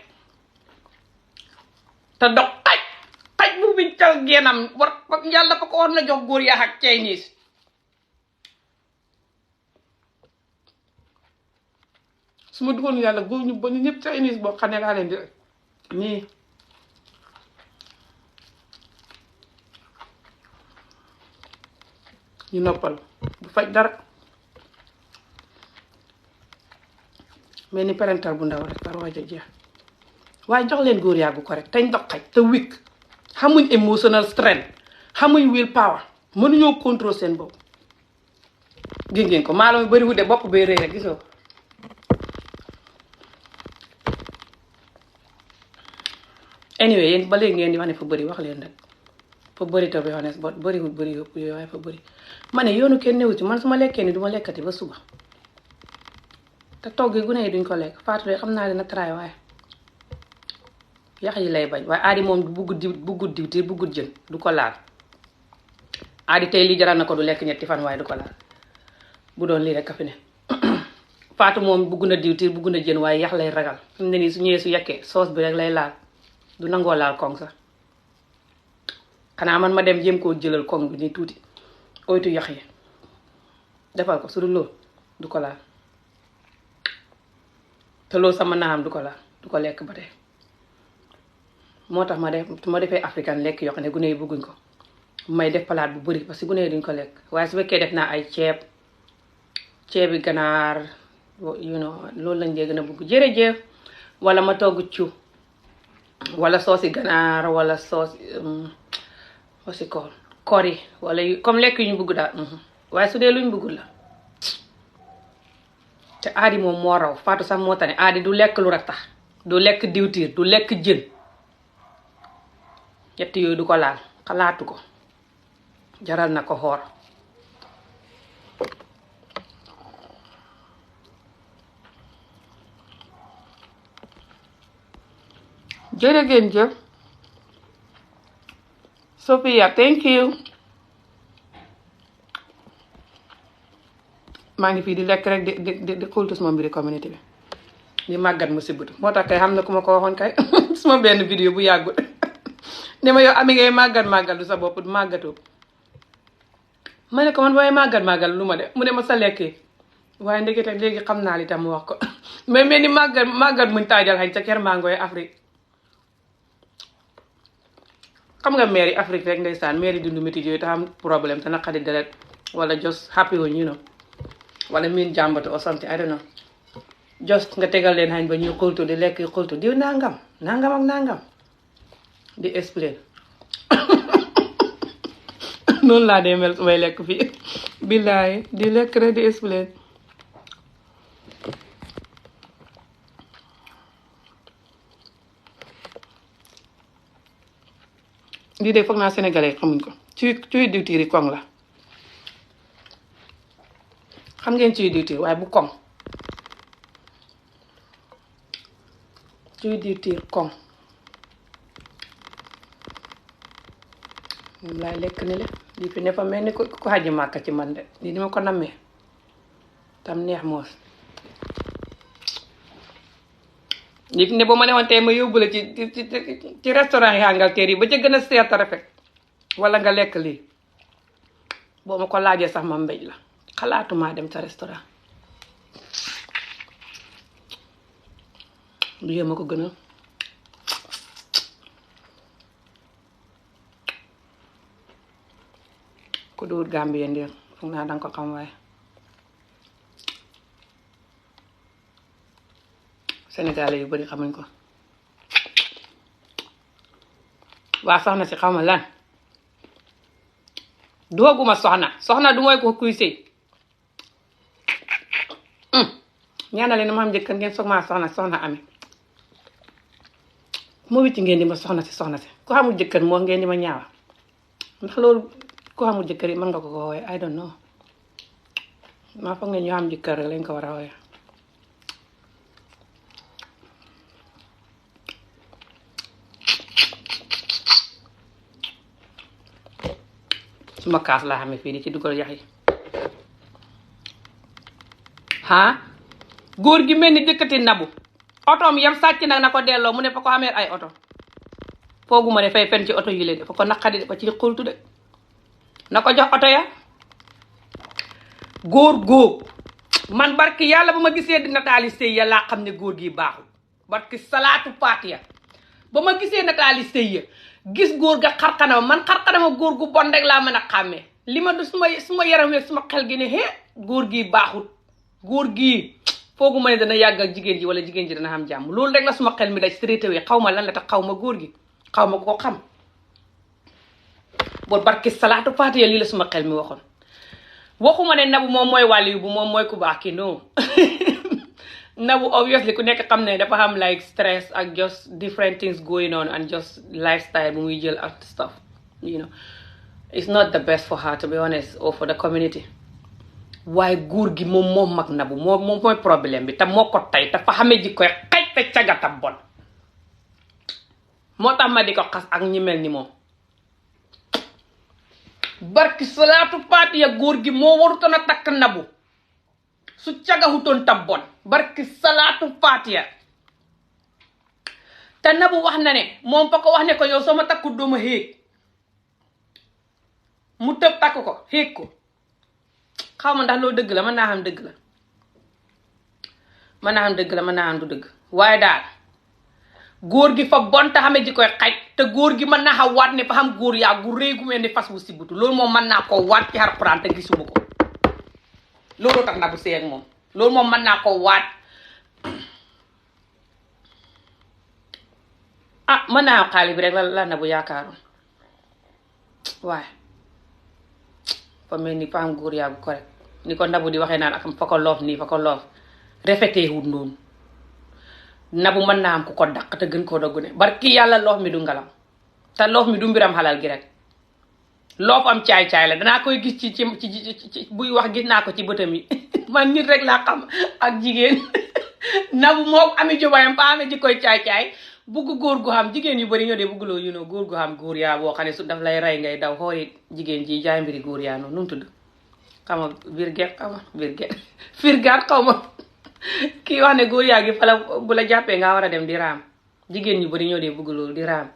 te dox xaj bu biccal génnam war yàlla fa ko war na jox góor yaa ak Chinese su ma duggoon yàlla góor ñu ba ñu ñëpp Chinese boo xam ne laa leen di nii ñu noppal bu faj dara mel ni parental bu ndaw rek par waja jeex waaye jox leen góor yàggu ko rek teñ dox xaj te weak xamuñ emotional strength xamuñ will power mënuñoo contrôle seen bopp gis ngeen ko maalo mi bari wude bopp bay rëy rek gisoo anyway yéen ba léegi ngeen di wax ne fa bëri wax leen rek fa bëri to be honest but bëriwul bëri yëpp yooyu waaye fa bëri ma ne yoonu kenn newu ci man su ma lekkee ni du ma lekkati ba suba te togg yi gune yi duñ ko lekk Fatou xam naa dina tray waaye yax yi lay bañ waaye aadi moom buggut diwtiir buggut jën du ko laal aadi tey lii jaral na ko du lekk ñetti fan waaye du ko laal bu doon lii rek ka fi ne Fatou moom bugg na diwtiir bugg na jën waaye yax lay ragal fi mu ne nii su ñëwee su yekkee soos bi rek lay laal du nangoo laal koŋ sax xanaa man ma dem jéem koo jëlal koŋ bi ni tuuti oytu yax yi defal ko su dul loolu du ko laal te loolu sama naam du ko laal du ko lekk ba tey moo tax ma defee africain lekk yoo xam ne gune yi bëgguñ ko may def palaat bu bëri parce que gune yi duñ ko lekk waaye su fekkee def naa ay ceebi ganaar loolu lañ dee gën a bëgg jërëjëf wala ma togg cu wala soosi ganaar wala aussi kori wala comme lekk yu ñu bëgg daal waaye su dee luñ bëggul la te aadi moom moo raw Fatou sax moo tane aadi du lekk lu rattax du lekk diwtiir du lekk jën ñett yooyu du ko laal xalaatu ko jaral na ko xoor jërë ngeen jëf Sophia thank you maa ngi fii di lekk rek di xultu suma mbiri communauté bi di màggat mu sibbutu moo tax kay xam na ku ma ko waxoon kay suma benn vidéo bu yàggul ne ma yow ami ngay màggat du sa bopp màggatoo ma ne ko man booy màggat lu ma de mu ne ma sa lekkee waaye ndekete léegi xam naa li tam mu wax ko mais mel ni màggat muñ taajal xañ ca ker mangoy Afrique xam nga mairie Afrique rek ndeysaan mairie dundu métti yooyu tax am problème te naqari deret wala just happy wuñ wala miin jàmbatu or something I don't know just nga tegal leen xañ ba ñuy xultu di lekk xultu diw nangam ak nangam di explain noonu laa dee mel su may lekk fii billaay di lekk rek di explain lii de foog naa sénégalais xamuñ ko cuy diwtiiri koŋ la xam ngeen ciy diwtiir waaye bu koŋ ciy diwtiir koŋ moom laay lekk ni le lii fi ne fa mel ni ko xaji màkka ci man de lii ni ma ko nammee tam neex moos lii fi ne boo ma ne woon tey ma yóbbu la ci restaurant yi Angleterre yi ba ca gën a seet rafet wala nga lekk lii boo ma ko laajee sax ma mbéj la xalaatuma dem ca restaurant lu yee ma ko gën a ku duwut Gambie ndir foog naa danga ko xam waaye Sénégalais yu bari xamuñ ko waa soxna si xaw ma lan duwaguma soxna du mooy ko kuy sëy ñaanale na ma am jëkkër ngeen soog maa soxna amee moo witti ngeen di ma soxna si ku xamul jëkkër moo ngeen di ma ñaawa ndax loolu ku xamul jëkkër yi mën nga ko woowee I don't know maa foog ne ñu am jëkkër rek lañ ko war a woowee suma kaas laa xamee fii di ci dugal yax yi góor gi mel ni jëkkati Nabou otoom yam sàcc nag na ko delloo mu ne fa ko xamee ay oto fooguma ne fay fen ci oto yi leen dafa ko naqadi dafa ci xultu de na ko jox oto ya góor man barki yàlla bu ma gisee di nataali sëy ya laa xam ne góor gi baaxul barki salaatu paatiya ba ma gisee nataali sëy ya gis góor ga xarxanama man xarxanama góor gu bon rek laa mën a xàmmee li ma du suma yaram weeg suma xel gi ne góor gi baaxul góor gi foogu ma ne dana yàgg ak jigéen ji wala jigéen ji dana xam jàmm loolu rek la suma xel mi daj straight away xaw ma lan la tax xaw ma góor gi xaw ma ko xam boo barki salaatu faatiya lii la suma xel mi waxoon waxuma ne Nabou moom mooy wàllu yu bu moom mooy ku baax ki non Nabou obviously ku nekk xam ne dafa xam like stress ak just different things going on and just lifestyle bu muy jël ak stuff it's not the best for her to be honest or for the community waaye góor gi moom mag Nabou moom mooy problème bi te moo ko tey te fa xamee ji koy xaj te cagata bon moo tax ma di ko xas ak ñi mel ni moom barki salaatu paatiya góor gi moo warutoon a takk Nabou su cagahutoon ta bon barki salaatu paatiya te Nabou wax na ne moom fa ko wax ne ko yow soo ma takku dooma xéeg mu tëb takk ko xéeg ko xaw ma ndax loolu dëgg la mën naa xam dëgg la mën naa xam du dëgg waaye daal góor gi fa bon te xamee ji koy xaj te góor gi mën naa xa waat ne fa xam góor yaa gu réy gu mel ni fas wu sibutu loolu moom mën naa ko waat ci Alxuraan te gisuma ko loolu tax Nabou sëy ak moom loolu moom mën naa ko waat mën naa am xaalis bi rek la Nabou yaakaaroon waaye fa mel ni fa am góor yaa gu correct ni ko Nabou di waxee naan ak fa ko loof nii fa ko loof rafetee wut noonu Nabou mën naa am ku ko dàq te gën koo doggu ne barki yàlla loof mi du ngalam te loof mi du mbiram xalal gi rek loof am caay-caay la danaa koy gis ci buy wax gis naa ko ci bëtam yi man nit rek laa xam ak jigéen Nabou moo ami jobayam fa amee ji koy caay-caay bugg góor gu xam jigéen yu bari ñoo dee bugguloo góor gu xam góor yaa boo xam ne su daf lay rey ngay daw xooli jigéen ji jaay mbiri góor yaa noonu nu mu tudd xam nga virget xaw ma kii wax ne góor yaa gi fala bu la jàppee nga war a dem di raam jigéen ñu bari ñoo dee bugg loolu di raam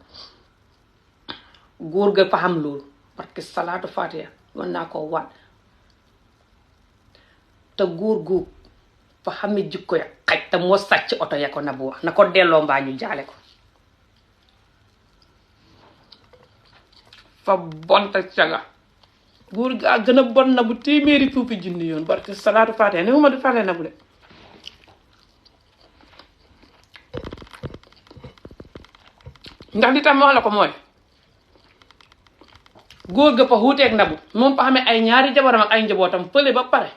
góor ga fa xam loolu parce que salaatu fatiha mën naa koo waat te góor gu fa xame jikko ya xaj te moo sàcc oto ya ko Nabou wax na ko delloo mbaa ñu jaale ko fa bonta caga góor ga gën a bon Nabou téeméeri fukki junni yoon parce que salaatu fatiha ne ma du fale Nabou de ndax li tax ma wax la ko mooy góor ga fa xuuteeg Nabou moom fa xamee ay ñaari jabaram ak ay njabootam fële ba pare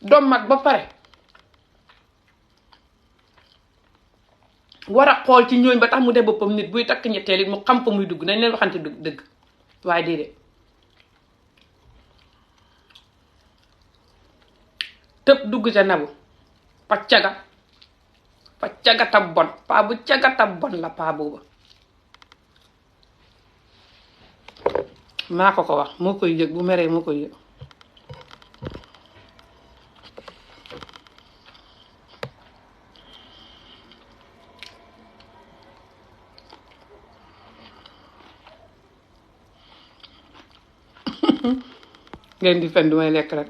doom mag ba pare war a xool ci ñooñ ba tax mu def boppam nit buy takk ñetteel it mu xam fa muy dugg nañ leen waxante dëgg waaye déedéet tëb dugg ca Nabou paccaga tab bon paa bu caga tab bon la paa booba maa ko wax moo koy yëg bu meree moo koy yëg ngeen di fen du may lekk rek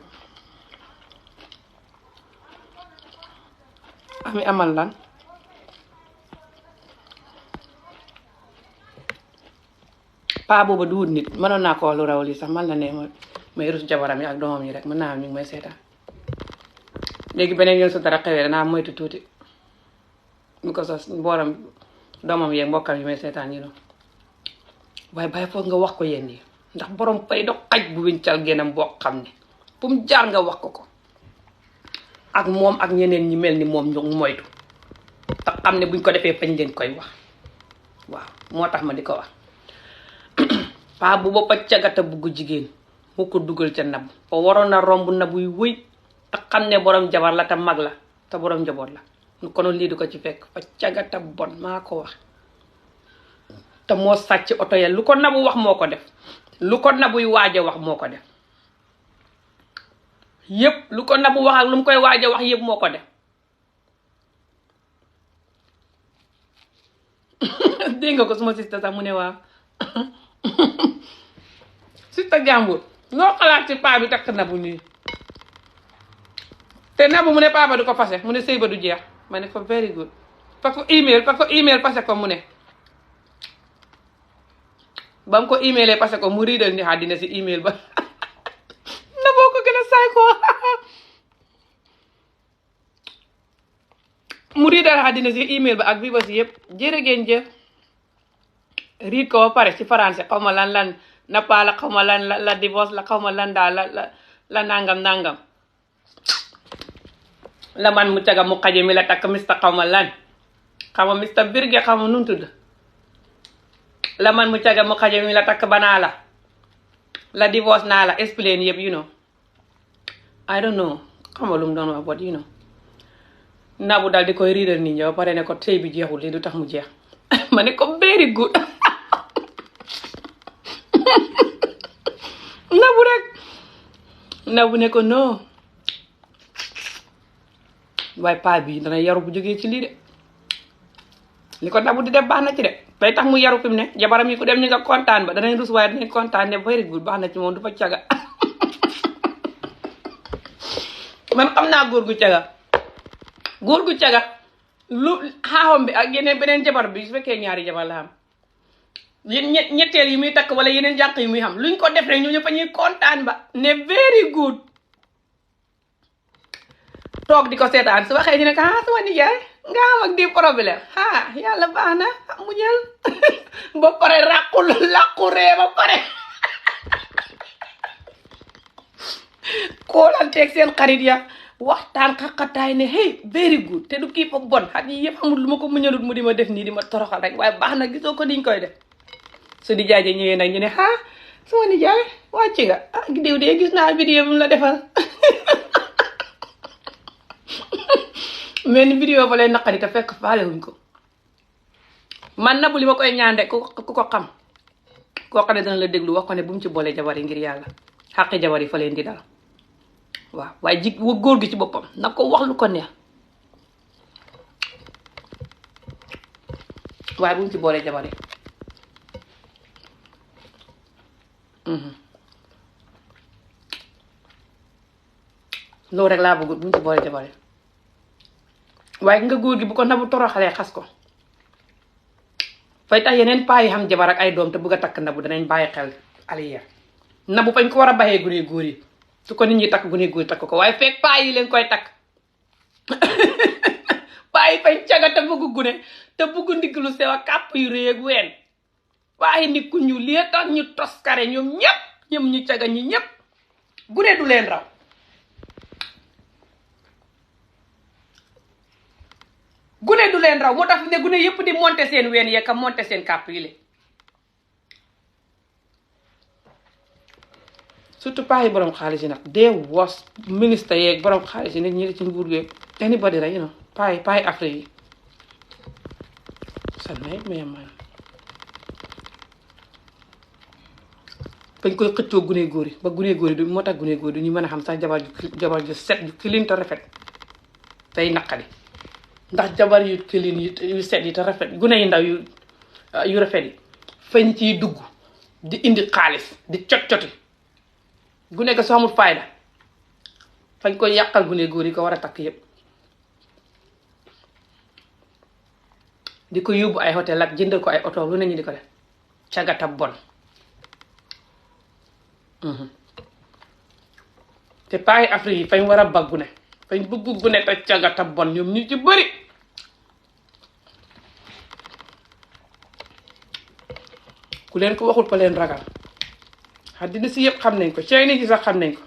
ami amal lan paa booba du wut nit mënoon naa ko wax lu raw lii sax man la ne may rus jabaram yi ak doomam yi rek mën naa am ñu ngi may seetaan léegi beneen yoon su dara xewee danaa moytu tuuti bu ko sos booram doomam yeeg mbokkam yi may seetaan yi noonu waaye bàyyi foog nga wax ko yéen yi ndax borom fay do xaj bu wincal génnam boo xam ne fu mu jaar nga wax ko ak moom ak ñeneen ñi mel ni moom ñu moytu te xam ne buñ ko defee fañ leen koy wax waaw moo tax ma di ko wax paa bu ba cagata bugg jigéen moo ko dugal ca Nabou fa waroon na romb Nabou yu wëy te xam ne borom jabar la te mag la te borom njaboot la konoon lii du ko ci fekk fa cagata bon maa ko wax te moo sàcc oto ya lu ko Nabou wax moo ko def lu ko Nabouy waaj a wax moo ko def yépp lu ko Nabou wax ak lu mu koy waaj a wax yépp moo ko def dégg nga ko suma sista sax mu ne waa sista jàmbur loo xalaat ci paa bi takk Nabou nii te Nabou mu ne paa ba du ko fase mu ne sëy ba du jeex ma ne ko very good fa ko email fase ko mu ne ba mu ko emailé parce que mu riidal ni àddina si email ba Nabou ko gën a saay ko mu riidal àddina si email ba ak bii ba si yëpp jërëgeen jëf riid ko ba pare ci français xaw ma lan nappa la xaw ma lan la divorce la xaw ma lan daal la nangam la man mu caga mu xaje mi la takk mista xaw ma lan xaw ma mista birge xaw ma nu tudd la man mu caga mu xaje mi la takk banaa la divorce naa la explain yëpp you know I don't know xam nga lu mu doon wax but you know Nabou daal di koy riidal nit ñi ba pare ne ko sëy bi jeexul lii du tax mu jeex ma ne ko very good Nabou rek Nabou ne ko non waaye paa bi dana yaru bu jógee ci lii de li ko Nabou di def baax na ci de day tax mu yaru fi mu ne jabaram yi ku dem ñu nga kontaan ba danañ rus waaye danañ kontaan ne very good baax na ci moom du fa caga man xam naa góor gu caga lu xaaxam bi ak yeneen beneen jabar bi su fekkee ñaari jabar la xam ñetteel yi muy takk wala yeneen jànq yi muy xam luñ ko def rek ñu ñëpp ñuy kontaan ba ne very good toog di ko seetaan su waxee ñu ne ko sama nijaay nga am ak di problème yàlla baax na mu jël ba pare làqu ree ba pare koolanteeg seen xarit ya waxtaan xaqataay ne hey very good te du kii fa bon xat yi yëpp amul lu ma ko muñalut mu di ma def nii di ma toroxal rek waaye baax na gisoo ko niñ koy def su di jaaje ñëwee nag ñu ne sama nijaay wàcc nga diw de gis naa vidéo bi mu la defal mais ni vidéo ba lay naqari te fekk faale wuñ ko man Nabou li ma koy ñaan rek ku ko xam koo xam ne dana la déglu wax ko ne bu mu ci boole jabar yi ngir yàlla xaqi jabar yi fa leen di dal waaw waaye góor gi ci boppam na ko wax lu ko neex waaye bu mu ci boole jabar yi loolu rek laa bëggut bu mu ci boole jabar yi waaye nga góor gi bu ko Nabou toroxalee xas ko fay tax yeneen paa yi xam jabar ak ay doom te bëgg a takk Nabou danañ bàyyi xel aliyeer Nabou fañ ko war a baxee gune góor yi su ko nit ñi takk gune góor takk ko waaye fekk paa yi leen koy takk paa yi fañ caga te bëgg gune te bëgg ndigg lu sew ak kàpp yu rëy ak ween paa yi nit ku ñu lii tax ñu toskare ñoom ñëpp ñu caga ñi ñëpp gune du leen raw gune du leen raw moo tax ne gune yëpp di monter seen ween yeeg a monter seen kàpp yi le surtout paa yi borom xaalis yi nag dee was ministre yeeg borom xaalis yi nit ñi ci nguur geeg anybody rek paa yi Afrique yi sanay man bañ koy xëccoo gune góor yi ba gune góor yi du moo tax gune góor yi du ñu mën a xam sax jabar ju set ju clean te rafet tey naqari ndax jabar yu clean yu set yi te rafet gune yu ndaw yu rafet yi fañ ciy dugg di indi xaalis di cot-coti gune ga soo amul fayda fañ koy yàqal gune góor yi ko war a takk yépp di ko yóbbu ay hôtel ak jëndal ko ay oto lu ne ñu di ko def cagata bon te paayi Afrique yi fañ war a baggu ne fañ bëgg gune te cagata bon ñoom ñu ci bëri ku leen ko waxul ko leen ragal àddina si yëpp xam nañ ko Chinese yi sax xam nañ ko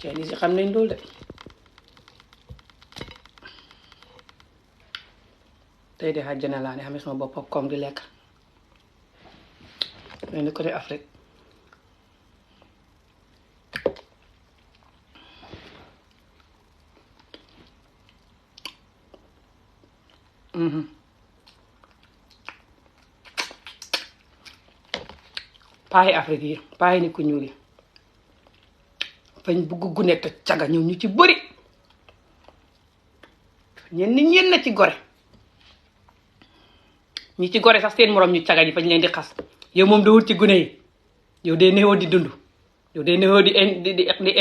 Chinese yi xam nañ loolu de tey de àjjana laa ne xam ne sama bopp koom di lekk mais ni côté Afrique paayi Afrique yi paayi ni ku ñuul yi fañ bugg gune te caga ñëw ñu ci bëri ñenn na ci gore ñi ci gore sax seen morom ñu caga ñi fañ leen di xas yow moom doo wut ci gune yi yow dee newoo di dund yow dee newoo di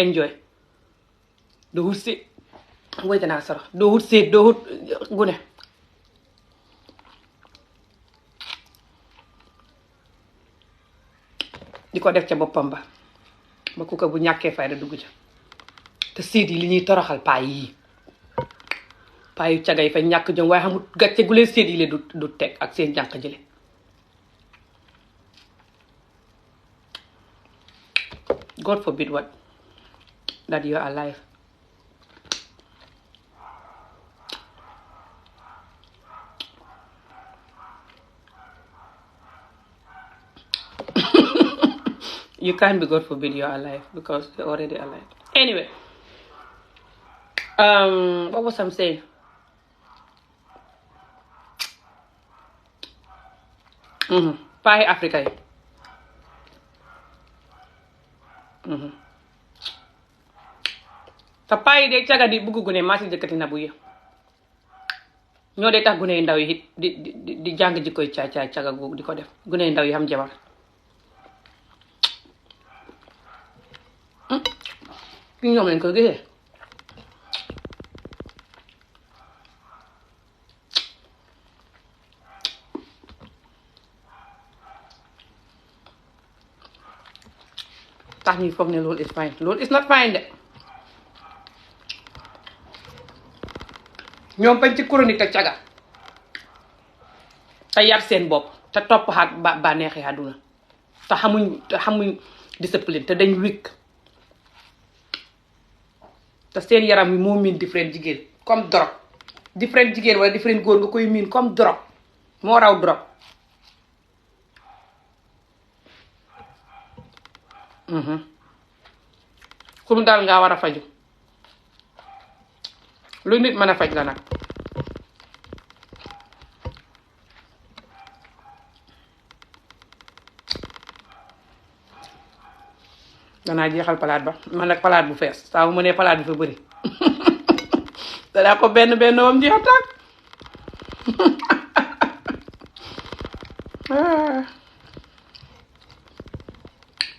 enjoy doo wut si woy danaa soro doo wut seet doo wut gune di ko def ca boppam ba ku ko bu ñàkkee fayda dugg ca te seet yi li ñuy toroxal paa yi paa yu caga yi fa ñàkk jom waaye xamul gàcce gu leen seet yi le du teg ak seen jànq jële God forbid what that you are alive you can't be God forbid you're alive because you're already alive anyway what was I saying paayi Afrique yi te paayi de caga di bugg gune maa si jëkkati Nabou yi ñoo dee tax gune yu ndaw yi di jàng jikkoy caay caga googu di ko def gune yu ndaw yi xam jabar ki ñoom lañ ko gisee tax ñuy foog ne loolu is fine loolu is not fine de ñoom bañ ci chronique te caga te yar seen bopp te topp xaat ba neexee àdduna te xamuñ discipline te dañ wikk te seen yaram wi moo miin different jigéen comme drogue different jigéen wala different góor nga koy miin comme drogue moo raw drogue ku mu daal ngaa war a faju lu nit mën a faj la nag danaa jeexal palaat ba man nag palaat bu fees saa bu ma nee palaat bi fa bëri danaa ko benn wam jeex tàkk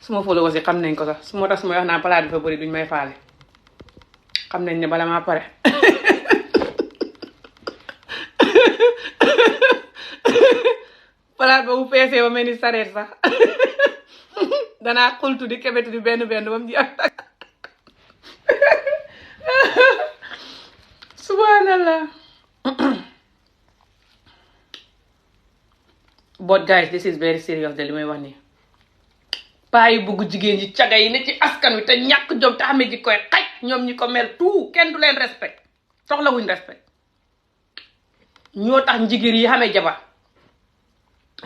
suma followers yi xam nañ ko sax su ma tax su ma wax naa palaat bi fa bëri duñ may faale xam nañ ne bala maa pare palaat ba bu feesee ba mel ni sareet sax danaa xultu di kebetu di benn ba mu jeex tàkk subhanallah but guys this is very serious de li may wax nii paa yi bugg jigéen yi caga yi ne ci askan wi te ñàkk jom te xamee ji koy xaj ñoom ñi ko mel tout kenn du leen respect soxlawuñ respect ñoo tax njigir yi xamee jabar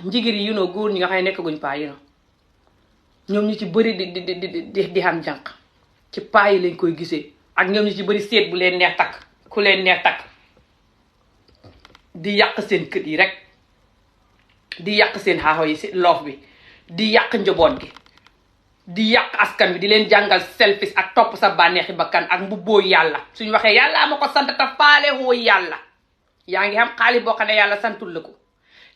njigir yi góor ñi nga xam ne nekkaguñ paa ñoom ñu ci bëri di xam jànq ci paa yi lañ koy gisee ak ñoom ñu ci bëri seet bu leen neex takk ku leen neex takk di yàq seen kët yi rek di yàq seen xaaxo yi si loof bi di yàq njaboot gi di yàq askan bi di leen jàngal selfish ak topp sa bànneexi bakkan ak mbubboo yàlla suñu waxee yàlla ma ko sant te faale woo yàlla yaa ngi xam xaalis boo xam ne yàlla santul la ko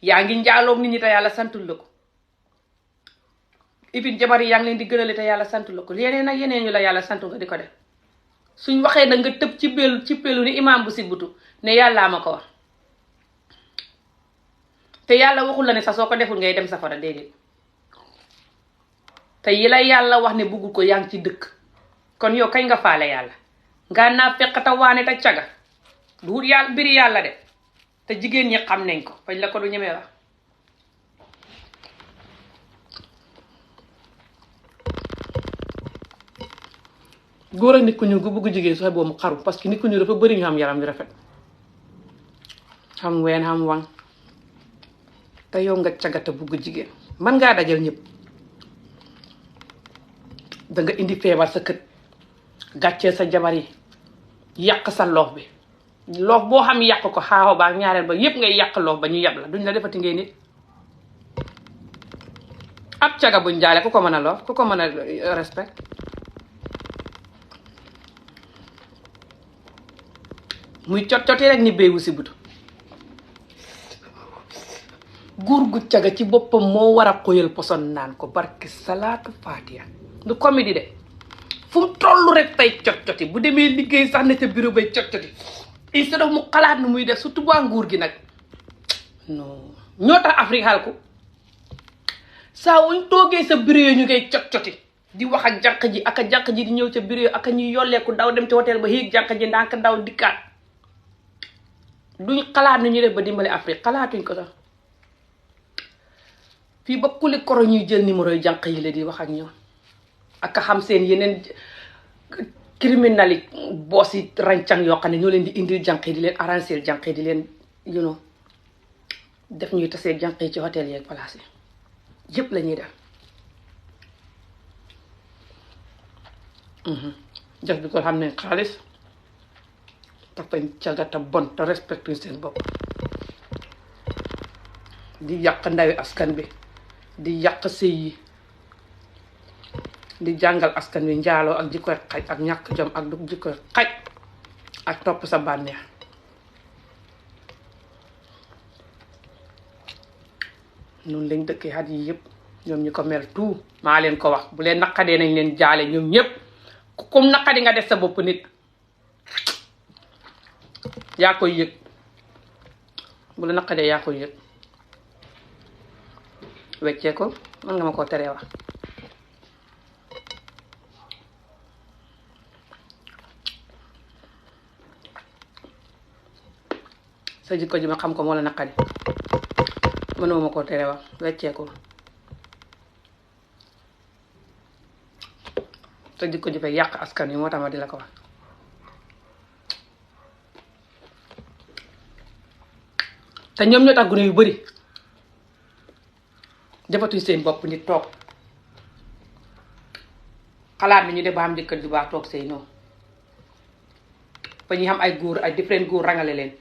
yaa ngi njaaloog nit ñi te yàlla santul la ko ifin jabar yi yaa ngi leen di gënale te yàlla santul la ko yeneen ak yeneen ñu la yàlla santu nga di ko def suñ waxee nag nga tëb ci pelu ni imaam bu si butu ne yàllaa ma ko wax te yàlla waxul la ne sax soo ko deful ngay dem safara déedéet te yi la yàlla wax ne buggul ko yaa ngi ci dëkk kon yow kañ nga faale yàlla nga naa fekk te waane te caga du wut yàlla biri yàlla de te jigéen ñi xam nañ ko fañ la ko du ñemee wax góor ak nit ku ñuul gu bëgg jigéen sooy boobu mu xaru parce que nit ku ñuul dafa bëri ñu xam yaram yu rafet xam ween xam wang te yow nga cagata bëgg jigéen man ngaa dajal ñëpp danga indi feebar sa kët gàccee sa jabar yi yàq sa loof bi loof boo xam yàq ko xaaxo ba ak ñaareel ba yépp ngay yàq loof ba ñu yab la duñ la defati ngay nit ab caga buñ jaale ku ko mën a loof ku ko mën a respect muy cot-cotee rek ni béewu si butu góor gu caga ci boppam moo war a xoyal poson naan ko barki salaatu faatiya du comédie de fu mu toll rek tey cot-coti bu demee liggéey sax ne ca bureau bay cot-coti il se mu xalaat nu muy def surtout waa nguur gi nag non ñoo tax Afrique xal ko saa wuñ toogee sa bureau yi ñu ngay cot-coti di wax ak jànq ji ak a jànq ji di ñëw ca bureau ak a ñuy yolleeku daw dem ci hôtel ba yéeg jànq ji ndànk daw dikkaat duñ xalaat nu ñuy def ba dimbali Afrique xalaatuñ ko sax fii ba kuli koro ñuy jël numéro yu jànq yi la di wax ak ñoom ak a xam seen yeneen criminal yi boos yi rancang yoo xam ne ñoo leen di indil jànq yi di leen arranger jànq yi di leen def ñuy tasee jànq yi ci hôtel yeeg place yi yëpp la ñuy def def bi ko xam ne xaalis te fañ cagata bon te respecté seen bopp di yàq ndawi askan bi di yàq sëy yi di jàngal askan wi njaaloo ak jikkoy xaj ak ñàkk jom ak du jikkoy xaj ak topp sa bànneex noonu lañ dëkkee xat yi yëpp ñoom ñu ko mel tout maa leen ko wax bu leen naqadee nañ leen jaale ñoom ñëpp comme naqadi nga def sa bopp nit yaa koy yëg bu la naqadee yaa koy yëg weccee ko mën nga ma koo teree wax sa jikko ji ma xam ko moo la naqadi mënuma ma koo teree wax weccee ko sa jikko ji fay yàq askan wi moo tax ma di la ko wax te ñoom ñoo tax gune yu bari defatuñ seen bopp nit toog xalaat bi ñu def ba am jëkkër ju baax toog say noonu fa ñuy xam ay góor ay différent góor rangale leen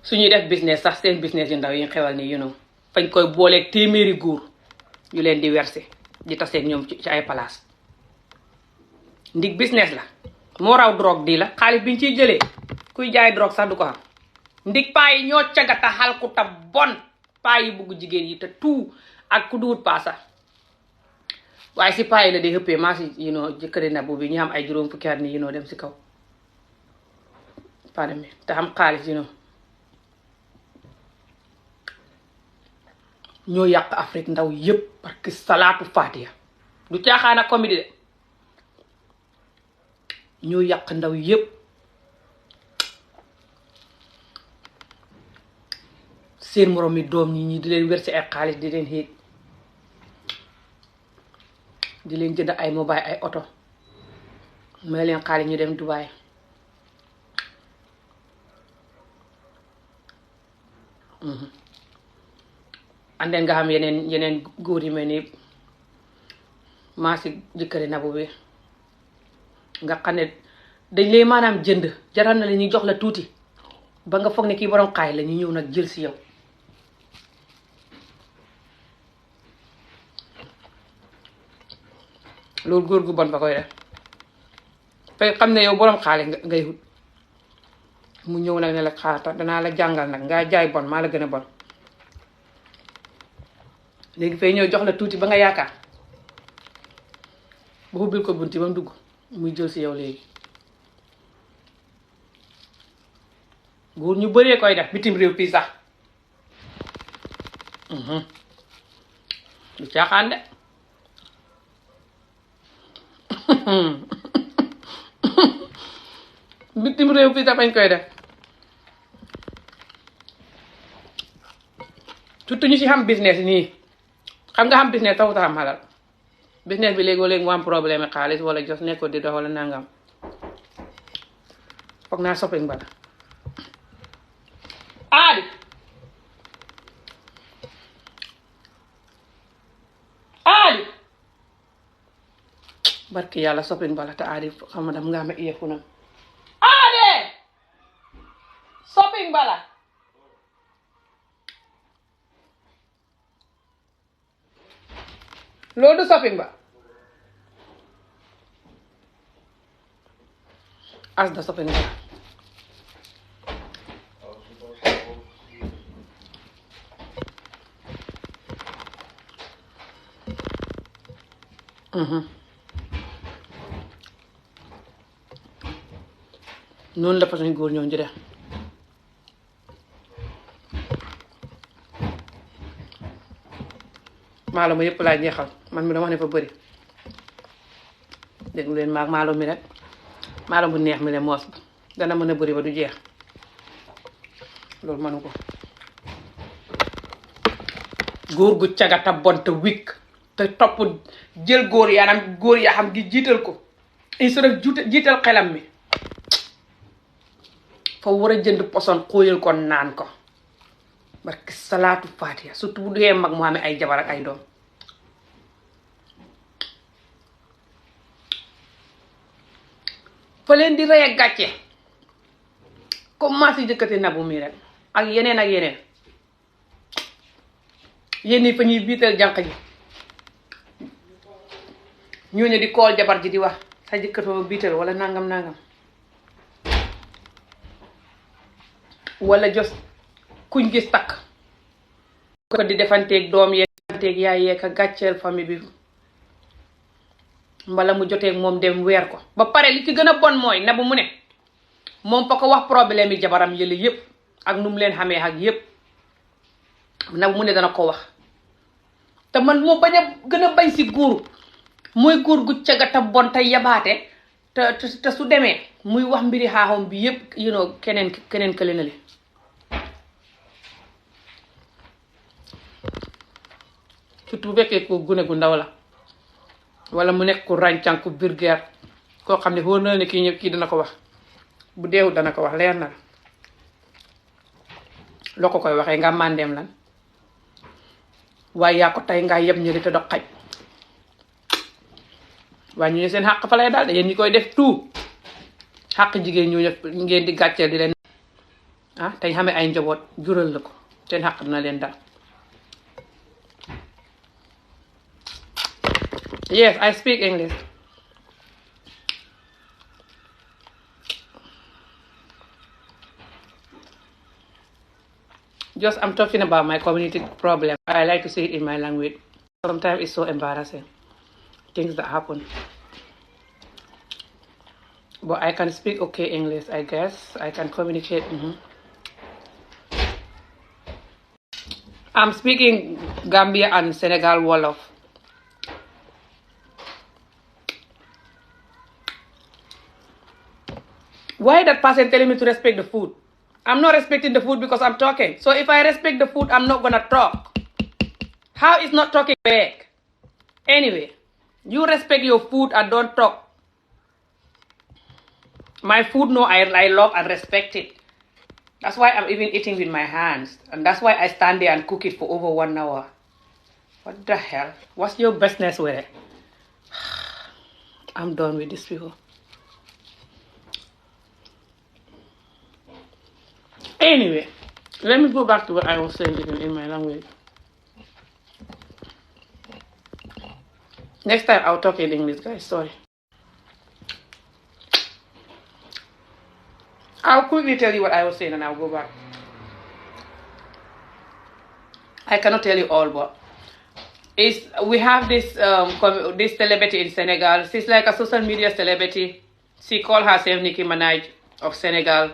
suñuy def business sax seen business yu ndaw yi xewal ni fañ koy booleeg téeméeri góor yu leen di verser di taseeg ñoom ci ay place ndig business la moo raw drogue di la xaalis biñ ciy jëlee kuy jaay drogue sax du ko xam ndig paa yi ñoo cagata xal ku ta bon paa yi bugg jigéen yi te tout ak ku duwut paa sax waaye si paa yi la day xëppee maa si jëkkëri Nabou bi ñu am ay juróom fukki at ni dem si kaw paa mi te xam xaalis ñoo yàq Afrique ndaw yëpp parce que salaatu fatiha du caaxaan ak comédie de ñoo yàq ndaw yëpp seen morom mi doom ñi di leen verser ay xaalis di leen xéeg di leen jënd ay mobile ay oto may leen xaalis ñu dem Dubaay andeen nga xam yeneen góor yi mel ni maa si jëkkëri Nabou bi nga xam ne dañ lay maanaam jënd jaral na la ñuy jox la tuuti ba nga foog ne kii borom xaay la ñu ñëw nag jël si yow. loolu góor gu bon ba koy def fay xam ne yow borom xaalis ngay wut mu ñëw nag ne la xaata danaa la jàngal nag nga jaay bon maa la gën a bon léegi fay ñëw jox la tuuti ba nga yaakaar ba ubbil ko bunti ba mu dugg muy jël si yow léegi. góor ñu bëree koy def bitim réew fii sax du caaxaan de bitim réew fii sax bañ koy def surtout ñu ci xam business nii xam nga xam business taxut a xam xalal business bi léegi mu am problème xaalis wala jos nekkoo di dox wala nangam foog naa shopping bala aadi barki yàlla shopping bala te aadi xam nga dam nga am iyeeku nam aadi shopping bala loolu du shopping ba as da shopping bala noonu la façon góor ñoo njëriñ maalo ma yëpp laa jeexal man mi dama wax ne fa bëri déglu leen maag maalo mi rek maalo bu neex mi le moos dana mën a bëri ba du jeex loolu mënu ko góor gu cagata bon te wikk te topp jël góor yaa xam gi jiital ko instead jiital xelam mi fa war a jënd poson xóoyal ko naan ko barki salaatu faatiha surtout bu dee mag mu amee ay jabar ak ay doom fa leen di rey ak gàcce comme maa si jëkkati Nabou mii rek ak yeneen yéen fa ñuy biital jànq ji ñooñu di kool jabar ji di wax sa jëkkatoo biital wala nangam wala jos kuñ gis takk ko di defanteeg doom yeeg defanteeg yaay yeeg a gàcceel famille bi mbala mu joteeg moom dem weer ko ba pare li ci gën a bon mooy Nabou mu ne moom fa ko wax problème yi jabaram yële yépp ak nu mu leen xamee ak yépp Nabou mu ne dana ko wax te man moo bañ a gën a bañ si góor mooy góor gu cagata bon te yabaate te su demee muy wax mbiri xaaxoom bi yépp keneen kële na li surtout bu fekkee ko gune gu ndaw la wala mu nekk ku ràncan ku vulgaire koo xam ne wóor na ne kii dana ko wax bu deewul dana ko wax leer na la loo ko koy waxee nga màndeem lan waaye yaa ko tey ngaa yeb ñëri te dox xaj waaye ñu ne seen xàq fa lay daal de yéen ñi koy def tout xàq jigéen ñu ngeen di gàcceel di leen tey xamee ay njaboot jural la ko seen xàq dina leen dal. Yes, I speak English. Just I'm talking about my community problem. I like to say it in my language. Sometimes it's so embarrassing. Things that happen. But I can speak okay English, I guess. I can communicate. I'm speaking Gambia and Senegal Wolof. Why that person telling me to respect the food? I'm not respecting the food because I'm talking. So if I respect the food, I'm not gonna talk. How is not talking back? Anyway, you respect your food and don't talk. My food, no, I love and respect it. That's why I'm even eating with my hands. And that's why I stand there and cook it for over 1 hour. What the hell? What's your business with it? I'm done with these people. Anyway, let me go back to what I was saying in my language. Next time I'll talk in English, guys. Sorry. I'll quickly tell you what I was saying and I'll go back. I cannot tell you all, but we have this this celebrity in Senegal. She's like a social media celebrity. She called herself Nicki Minaj of Senegal.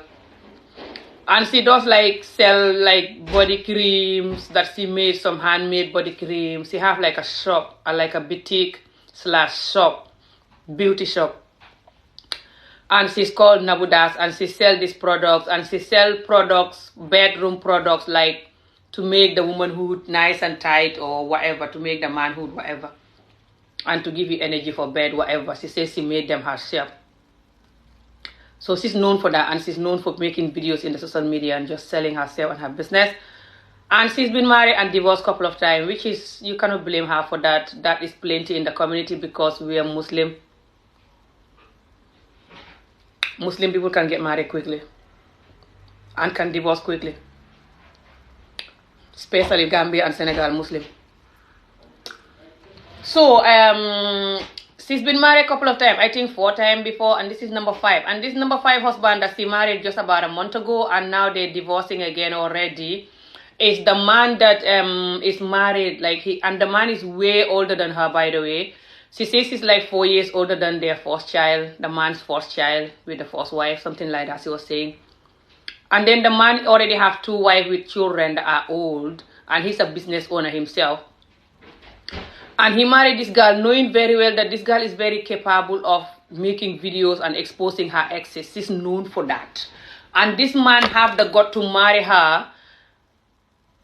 And she does like sell like body creams that she made, some handmade body creams. She have like a shop, like a boutique / shop, beauty shop. And she's called Nabou, and she sell these products, and she sell products, bedroom products, like to make the womanhood nice and tight or whatever, to make the manhood whatever, and to give you energy for bed, whatever. She says she made them herself. So she's known for that, and she's known for making videos in the social media and just selling herself and her business. And she's been married and divorced a couple of times, which is, you cannot blame her for that. That is plenty in the community because we are Muslim. Muslim people can get married quickly and can divorce quickly, especially Gambia and Senegal Muslim. So she's been married a couple of times, I think 4 times before, and this is number 5. And this number 5 husband that she married just about a month ago, and now they're divorcing again already, is the man that is married, and the man is way older than her, by the way. She says he's like 4 years older than their first child, the man's first child with the first wife, something like that she was saying. And then the man already have 2 wives with children that are old, and he's a business owner himself. And he married this girl knowing very well that this girl is very capable of making videos and exposing her exes. She's known for that. And this man have the gut to marry her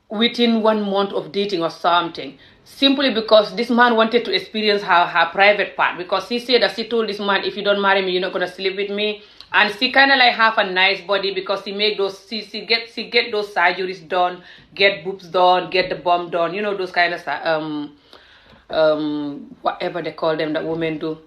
within 1 month of dating or something. Simply because this man wanted to experience her private part. Because she said that she told this man, if you don't marry me, you're not going to sleep with me. And she kind of like have a nice body because she make those, she get those surgeries done, get boobs done, get the bum done. You know, those kind of whatever they call them that women do.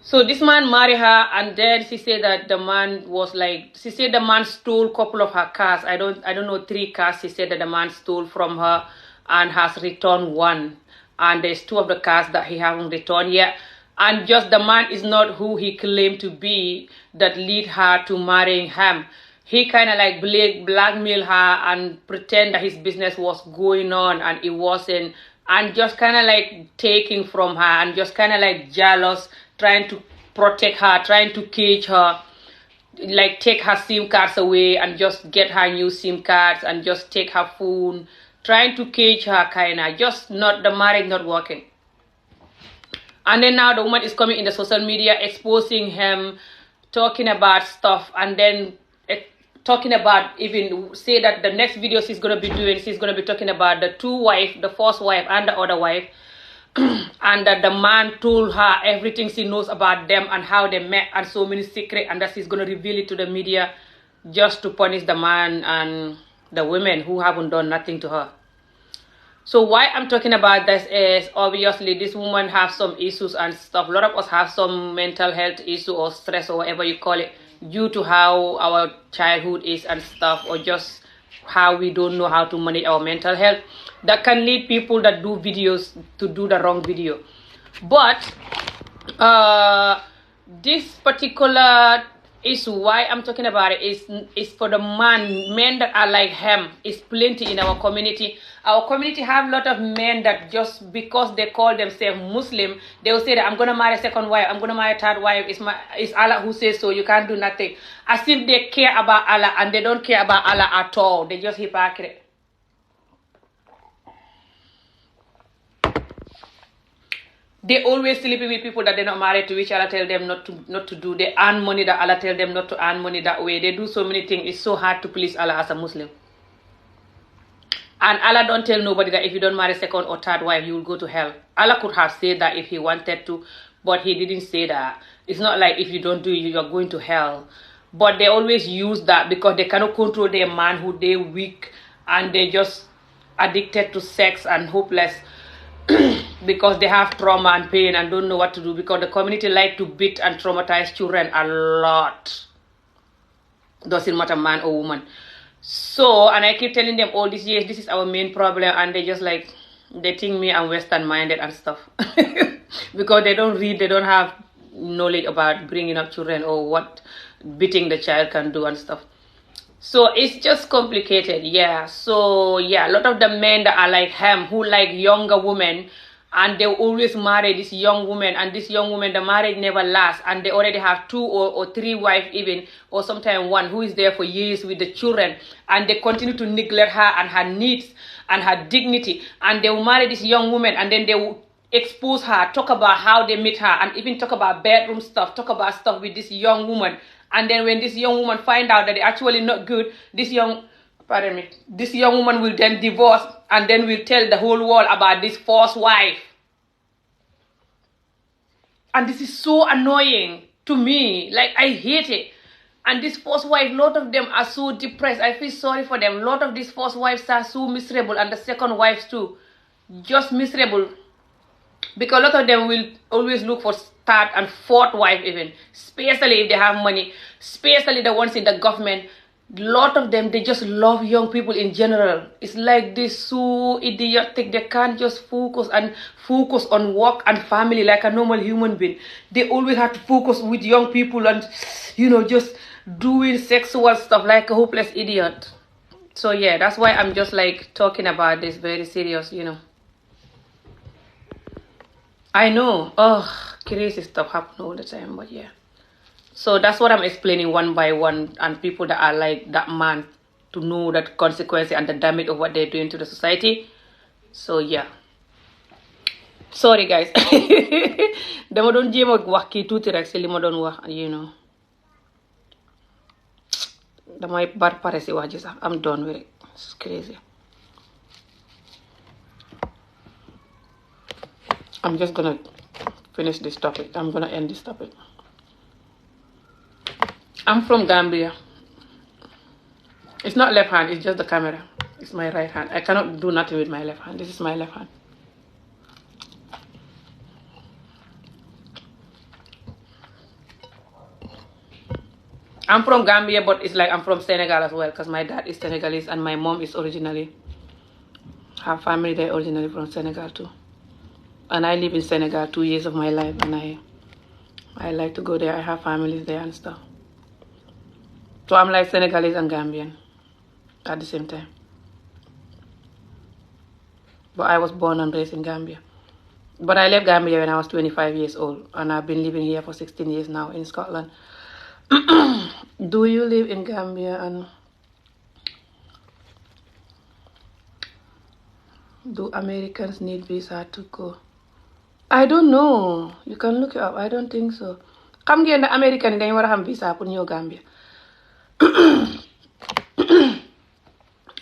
So this man married her, and then she said that the man was like, she said the man stole a couple of her cars. I don't know, 3 cars. She said that the man stole from her and has returned 1. And there's 2 of the cars that he haven't returned yet. And just the man is not who he claimed to be that lead her to marrying him. He kind of like blackmail her and pretend that his business was going on and it wasn't. And just kind of like taking from her and just kind of like jealous, trying to protect her, trying to cage her, like take her SIM cards away and just get her new SIM cards and just take her phone, trying to cage her kind of, just not, the marriage not working. And then now the woman is coming in the social media, exposing him, talking about stuff, and then talking about, even say that the next video she's going to be doing, she's going to be talking about the 2 wives, the first wife and the other wife, and that the man told her everything she knows about them and how they met and so many secrets, and that she's going to reveal it to the media just to punish the man and the women who haven't done nothing to her. So why I'm talking about this is obviously this woman has some issues and stuff. A lot of us have some mental health issue or stress or whatever you call it due to how our childhood is and stuff, or just how we don't know how to manage our mental health. That can lead people that do videos to do the wrong video. But this particular issue, why I'm talking about it, is for the men that are like him. Is plenty in our community. Our community have a lot of men that just because they call themselves Muslim, they will say that I'm gonna marry a 2nd wife, I'm gonna marry a 3rd wife. It's Allah who says so. You can't do nothing. As if they care about Allah, and they don't care about Allah at all. They just hypocrite. They always sleeping with people that they're not married to, which Allah tell them not to do. They earn money that Allah tell them not to earn money that way. They do so many things. It's so hard to please Allah as a Muslim. And Allah don't tell nobody that if you don't marry 2nd or 3rd wife, you will go to hell. Allah could have said that if he wanted to, but he didn't say that. It's not like if you don't do it, you are going to hell. But they always use that because they cannot control their manhood. They're weak and they just addicted to sex and hopeless. because they have trauma and pain and don't know what to do, because the community like to beat and traumatize children a lot. Doesn't matter man or woman. So, and I keep telling them all these years, this is our main problem, and they just like, they think me I'm Western minded and stuff. Because they don't read, they don't have knowledge about bringing up children or what beating the child can do and stuff. So it's just complicated, yeah. So yeah, a lot of the men that are like him, who like younger women, and they always marry this young woman, and this young woman, the marriage never lasts, and they already have 2 or 3 wives even, or sometimes 1, who is there for years with the children, and they continue to neglect her and her needs and her dignity, and they will marry this young woman, and then they will expose her, talk about how they meet her, and even talk about bedroom stuff, talk about stuff with this young woman. And then when this young woman find out that they're actually not good, this young woman will then divorce, and then will tell the whole world about this first wife. And this is so annoying to me. Like, I hate it. And this first wife, a lot of them are so depressed. I feel sorry for them. A lot of these first wives are so miserable, and the second wives too. Just miserable. Because a lot of them will always look for 3rd and 4th wife even. Especially if they have money. Especially the ones in the government. A lot of them, they just love young people in general. It's like they're so idiotic. They can't just focus on work and family like a normal human being. They always have to focus with young people and, just doing sexual stuff like a hopeless idiot. So yeah, that's why I'm just like talking about this very serious, I know. Crazy stuff happen all the time, but yeah. So that's what I'm explaining one by one, and people that are like that man to know that consequence and the damage of what they're doing to the society. So yeah. Sorry guys. Dama doon jéem a wax kii tuuti rek si li ma doon wax, damay pare si wax ji sax. I'm done with it. It's crazy. I'm just gonna finish this topic. I'm gonna end this topic. I'm from Gambia. It's not left hand, it's just the camera. It's my right hand. I cannot do nothing with my left hand. This is my left hand. I'm from Gambia, but it's like I'm from Senegal as well, because my dad is Senegalese and my mom is originally, her family, they're originally from Senegal too. And I live in Senegal 2 years of my life, and I like to go there. I have families there and stuff. So I'm like Senegalese and Gambian at the same time. But I was born and raised in Gambia. But I left Gambia when I was 25 years old, and I've been living here for 16 years now in Scotland. Do you live in Gambia, and do Americans need visa to go? I don't know. You can look it up. I don't think so. Xam ngeen ne American dañ war a xam visa pour ñëw Gambia.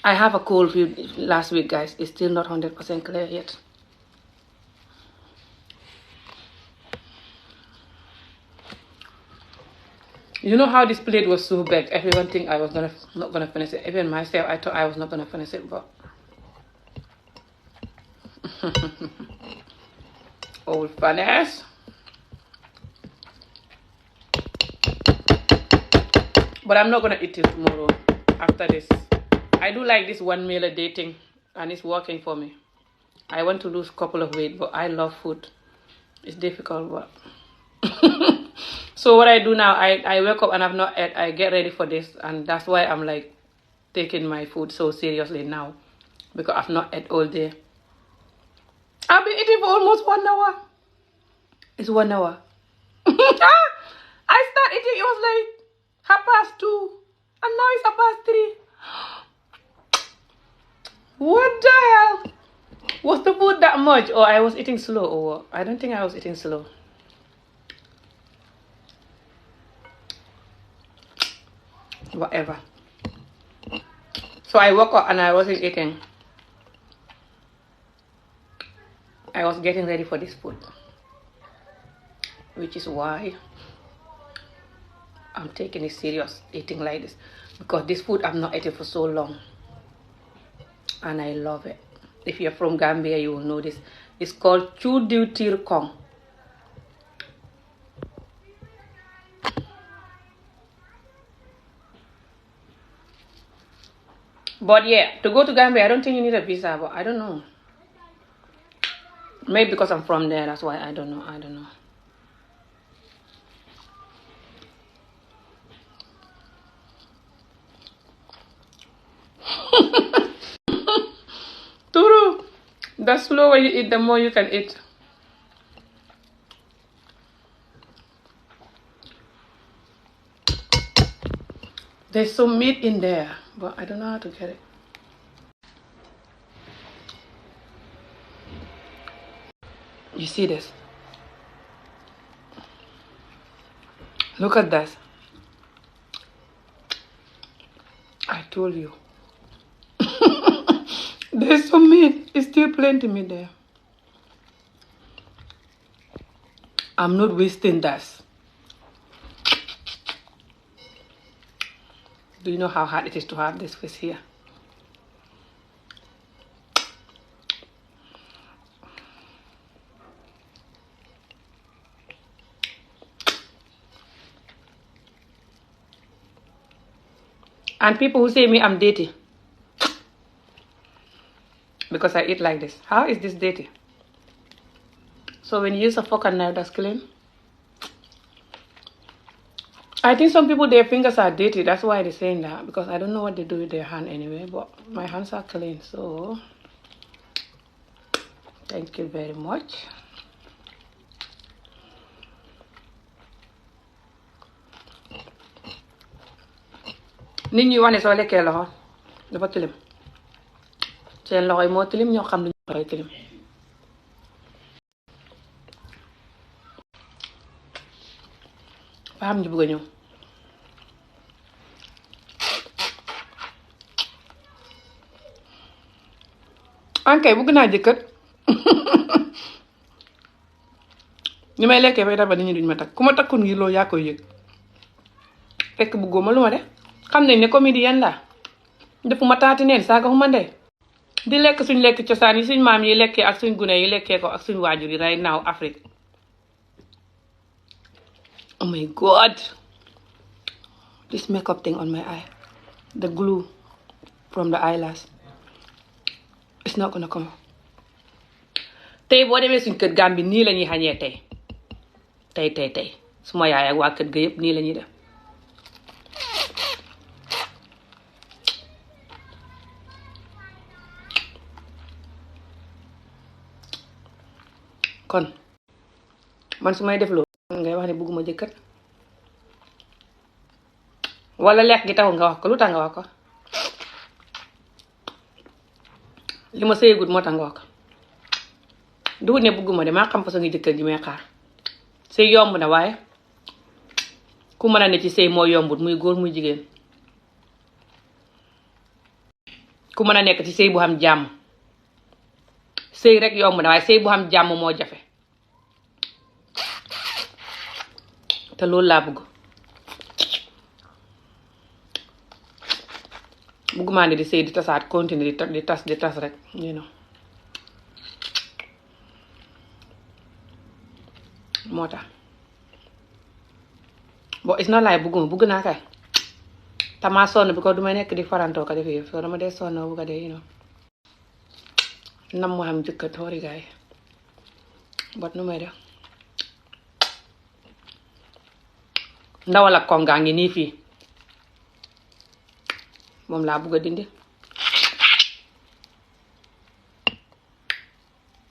I have a cold last week, guys. It's still not 100% clear yet. You know how this plate was so big? Everyone think I was not gonna finish it. Even myself, I thought I was not gonna finish it, but old funnies. But I'm not gonna eat it tomorrow after this. I do like this 1 meal a day thing, and it's working for me. I want to lose a couple of weight, but I love food. It's difficult, but so what I do now, I wake up and I've not ate. I get ready for this, and that's why I'm like taking my food so seriously now, because I've not ate all day. I've been eating for almost 1 hour. It's 1 hour. I started eating, it was like 2:30, and now it's 3:30. What the hell? Was the food that much, or I was eating slow, or what? I don't think I was eating slow. Whatever. So I woke up and I wasn't eating. I was getting ready for this food, which is why I'm taking it serious, eating like this, because this food I've not eaten for so long, and I love it. If you're from Gambia, you will know this. It's called Chu Diu Tir Kong. But yeah, to go to Gambia, I don't think you need a visa, but I don't know. Maybe because I'm from there, that's why I don't know. True. The slower you eat, the more you can eat. There's some meat in there, but I don't know how to get it. You see this? Look at this. I told you. There's some meat. It's still plenty meat there. I'm not wasting this. Do you know how hard it is to have this fish here? And people who say me I'm dirty because I eat like this. How is this dirty? So when you use a fork and knife, that's clean. I think some people, their fingers are dirty. That's why they're saying that. Because I don't know what they do with their hand anyway. But my hands are clean. So thank you very much. nit ñi wax ne soo lekkee loxo dafa tilim seen loxo yi moo tilim ñoo xam ne loxo yi tilim. ba xam ñu bëgg a ñëw. ankay bëgg naa jëkkër ñi may lekkee bay daba nit ñi duñ ma takk ku ma takkul ngir loolu yaa koy yëg fekk bëggoo ma lu ma de xam nañ ne comédien la defuma taati neen saaga fu ma ndey di lekk suñ lekk cosaan yi suñ maam yi lekkee ak suñ gune yi lekkee ko ak suñ waajur yi right now Afrique. Oh my god, this makeup thing on my eye, the glue from the eyelash, it's not gonna come. tey boo demee suñ kër Gàmbi nii la ñuy xañee tey suma yaay ak waa kër ga yëpp nii la ñuy def. kon man su may def loolu ngay wax ne bëgguma jëkkër wala lekk gi taxul nga wax ko lu tax nga wax ko li ma sëyegut moo tax nga wax ko du ne bëgguma de maa xam façon ngi jëkkër ji may xaar sëy yomb na waaye ku mën a ne ci sëy moo yombut muy góor muy jigéen ku mën a nekk ci sëy bu xam jàmm sëy rek yomb na waaye sëy bu xam jàmm moo jafe te loolu laa bëgg bëgguma ne di sëy di tasaat continuer di tas rek you know moo tax bon it's not like bëgg naa kay tamaa sonn bi ko du may nekk di farantoo ko def yëf soo dama dee sonn bu ko dee you know nam moo xam jëkkër toori gaay bot nu may def ndawal ak kongaa ngi nii fii moom laa bëgg a dindi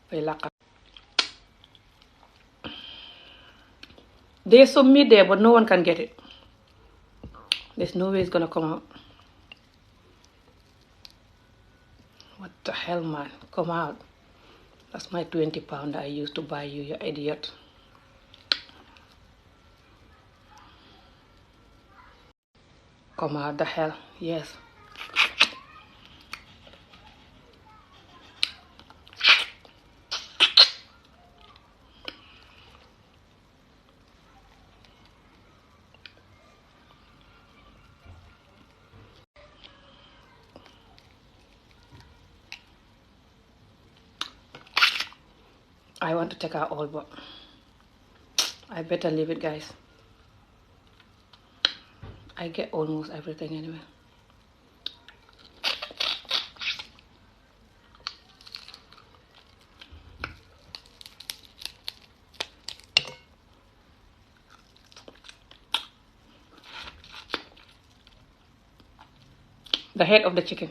fay laqat. There's some meat there but no one can get it. There's no way it's gonna come out. What the hell, man? Come out. That's my 20 pound I used to buy you idiot. Come out the hell, yes. I want to take out all, but I better leave it, guys. I get almost everything anyway. The head of the chicken.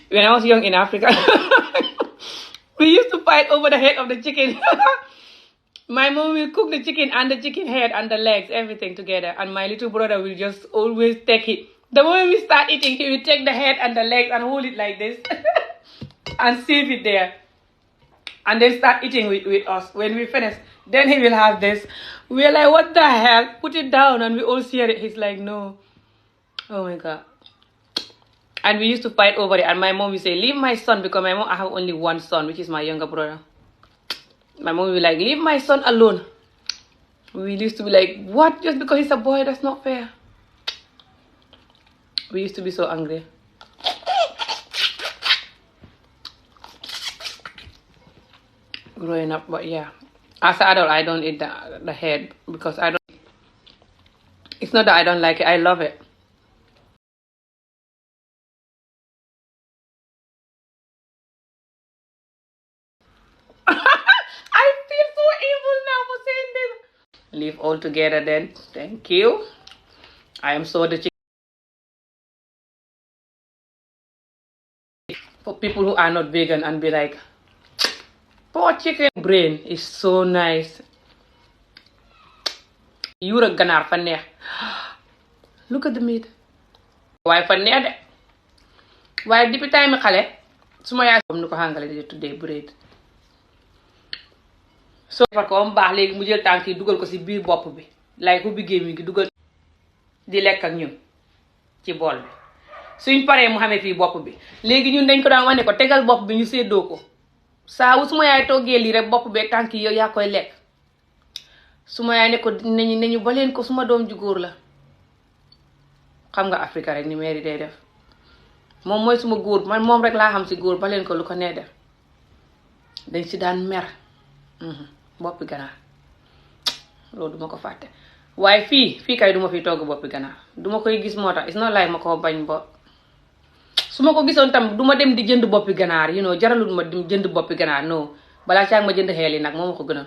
When I was young in Africa, we used to fight over the head of the chicken. My mom will cook the chicken and the chicken head and the legs, everything together. And my little brother will just always take it. The moment we start eating, he will take the head and the legs and hold it like this and save it there. And then start eating with us. When we finish, then he will have this. We're like, what the hell? Put it down. And we all share it. He's like, no. Oh my God. And we used to fight over it. And my mom will say, leave my son. Because my mom, I have only one son, which is my younger brother. My mom will be like, leave my son alone. We used to be like, what? Just because he's a boy? That's not fair. We used to be so angry. Growing up, but yeah. As an adult, I don't eat the head because I don't. It's not that I don't like it. I love it. I feel so evil now for saying this. Leave all together then. Thank you. I am so the chicken. For people who are not vegan and be like, poor chicken brain is so nice. Yura ganar fa neex. Look at the meat. Waaye fa neex de. Waaye depuis time xale suma yaay comme ni ko xàngale di tuddee bread. So defar ko mu baax léegi mu jël tànk yi dugal ko ci biir bopp bi. Lay ko biggéey mi ngi dugal di lekk ak ñun ci bool bi. Suñ paree mu xamee fii bopp bi. Léegi ñun dañ ko daan wax ne ko tegal bopp bi ñu séddoo ko. Saa wu suma yaay toggee lii rek bopp bee tànk yi yow yaa koy lekk. Suma yaay ne ko nañu baleen ko suma doom ju góor la. Xam nga Afrika rek ni meeri day def. Moom mooy suma góor man moom rek laa xam ci góor baleen ko lu ko nee def. Dañ ci daan mer. Boppi ganaar. Loolu duma ko fàtte. Waaye fii kay duma fi togg boppi ganaar. Duma koy gis moo tax it's not like ma ko bañ bo. Su ma ko gisoon tam duma dem di jënd boppi ganaar jaralul ma dem jënd boppi ganaar no balaa caag ma jënd xeel yi nag moo ma ko gënal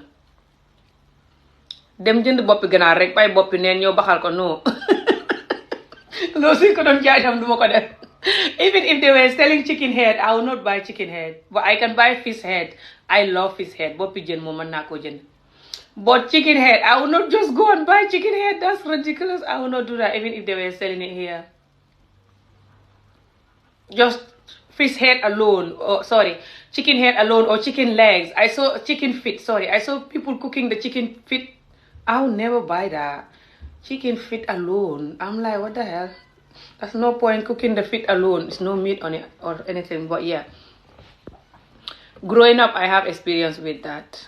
dem jënd boppi ganaar rek bay boppi neen ñoo baxal ko no loolu suñ ko doon jaay tam duma ko def. Even if they were selling chicken head I will not buy chicken head but I can buy fish head. I love fish head boppi jën moom mën naa koo jënd but chicken head I will not just go and buy chicken head. That's ridiculous. I will not do that even if they were selling it here. Just fish head alone, chicken head alone or chicken legs. I saw chicken feet, I saw people cooking the chicken feet. I'll never buy that. Chicken feet alone. I'm like, what the hell? There's no point cooking the feet alone. There's no meat on it or anything, but yeah. Growing up, I have experience with that.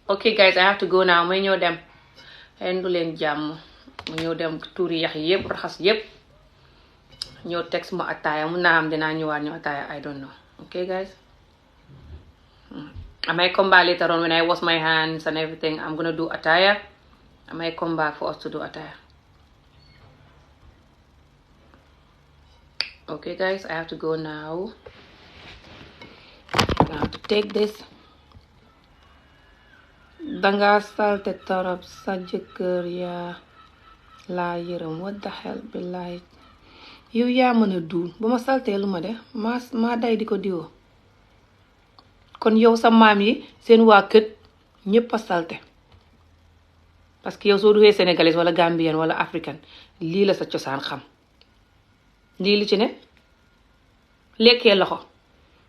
Okay, guys, I have to go now. May ñëw dem. Hendu leen jàmm. May ñëw dem tuuri yax yépp raxas yépp. Ñëw teg suma ataaya mun naa am dinaa ñëwaat ñu ataaya I don't know. Okay, guys? I might come back later on when I wash my hands and everything. I'm gonna do ataya. I might come back for us to do ataya. Okay, guys, I have to go now. I have to take this. Danga salte torop sa jëkkër yaa laa yërëm. What the hell billahi. Yow yaa mën a duul ba ma saltee lu ma de maa day di ko diwoo. Kon yow sa maam yi seen waa kët ñépp a salte parce que yow soo duwee sénégalais wala gambien wala africain lii la sa cosaan xam lii li ci ne lekkee loxo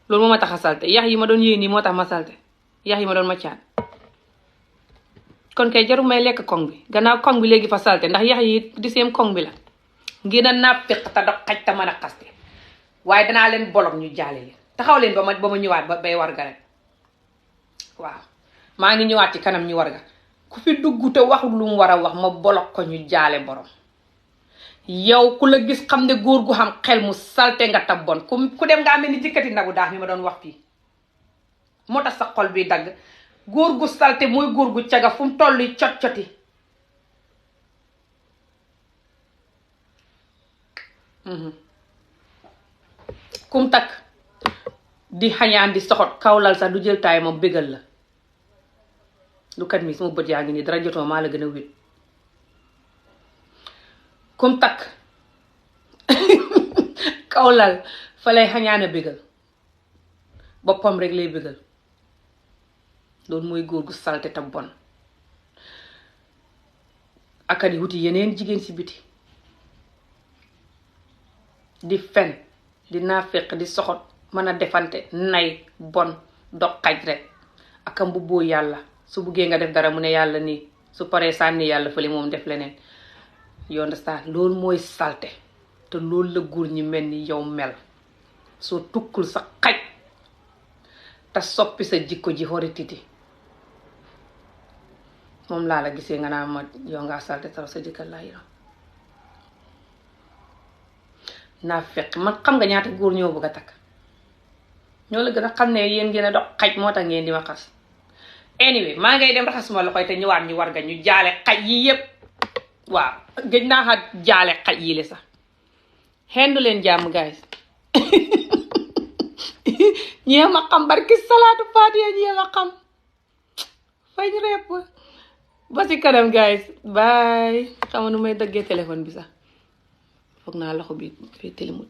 loolu moo ma tax a salte yax yi ma doon yéen nii moo tax ma salte yax yi ma doon ma caan kon kay jaru may lekk koŋ bi gannaaw koŋ bi léegi fa salte ndax yax yi di seen koŋ bi la ngeen a nàppiq te dox xaj te mën a xaste waaye danaa leen bolog ñu jaale leen taxaw leen ba ma ñëwaat ba bay warga rek waaw maa ngi ñëwaat ci kanam ñu warga ku fi dugg te waxul lu mu war a wax ma bolog ko ñu jaale borom yow ku la gis xam ne góor gu xam xel mu salte nga tab bon ku dem nga mel ni jikkati Nabou daax mi ma doon wax fii moo tax sa xol bi dagg. góor gu salte mooy góor gu caga fu mu toll cot-coti kum takk di xañaan di soxot kawlal sax du jël taay moom bégal la lu kat mi sama bët yaa ngi nii dara jotoo maa la gën a wét kum takk kawlal fa lay xañaan a bégal boppam rek lay bégal loolu mooy góor gu salte ta bon akadi wuti yeneen jigéen ci biti di fen di naafeq di soxot mën a defante nay bon dox xaj rek aka mbubboo yàlla su buggee nga def dara mu ne yàlla nii su paree sànni yàlla fële moom def leneen you understand loolu mooy salte te loolu la góor ñi mel ni yow mel soo tukkul sa xaj te soppi sa jikko ji horititi moom laa la gisee nga naa ma yow ngaa salte taw sa jëkkër laa yaram naa fekk man xam nga ñaata góor ñoo bëgg a takk ñoo la gën a xam ne yéen ngeen a dox xaj moo tax ngeen di ma xas anyway maa ngay dem raxas suma loxoy te ñëwaat ñu war nga ñu jaale xaj yi yépp waaw gëj naa xa jaale xaj yi le sax xendu leen jàmm guys ñee ma xam barki salaatu faatiha ñee ma xam fañ repp ba si kanam guys bye xam nu may dëggee téléphone bi sax foog naa loxo bi fii télémut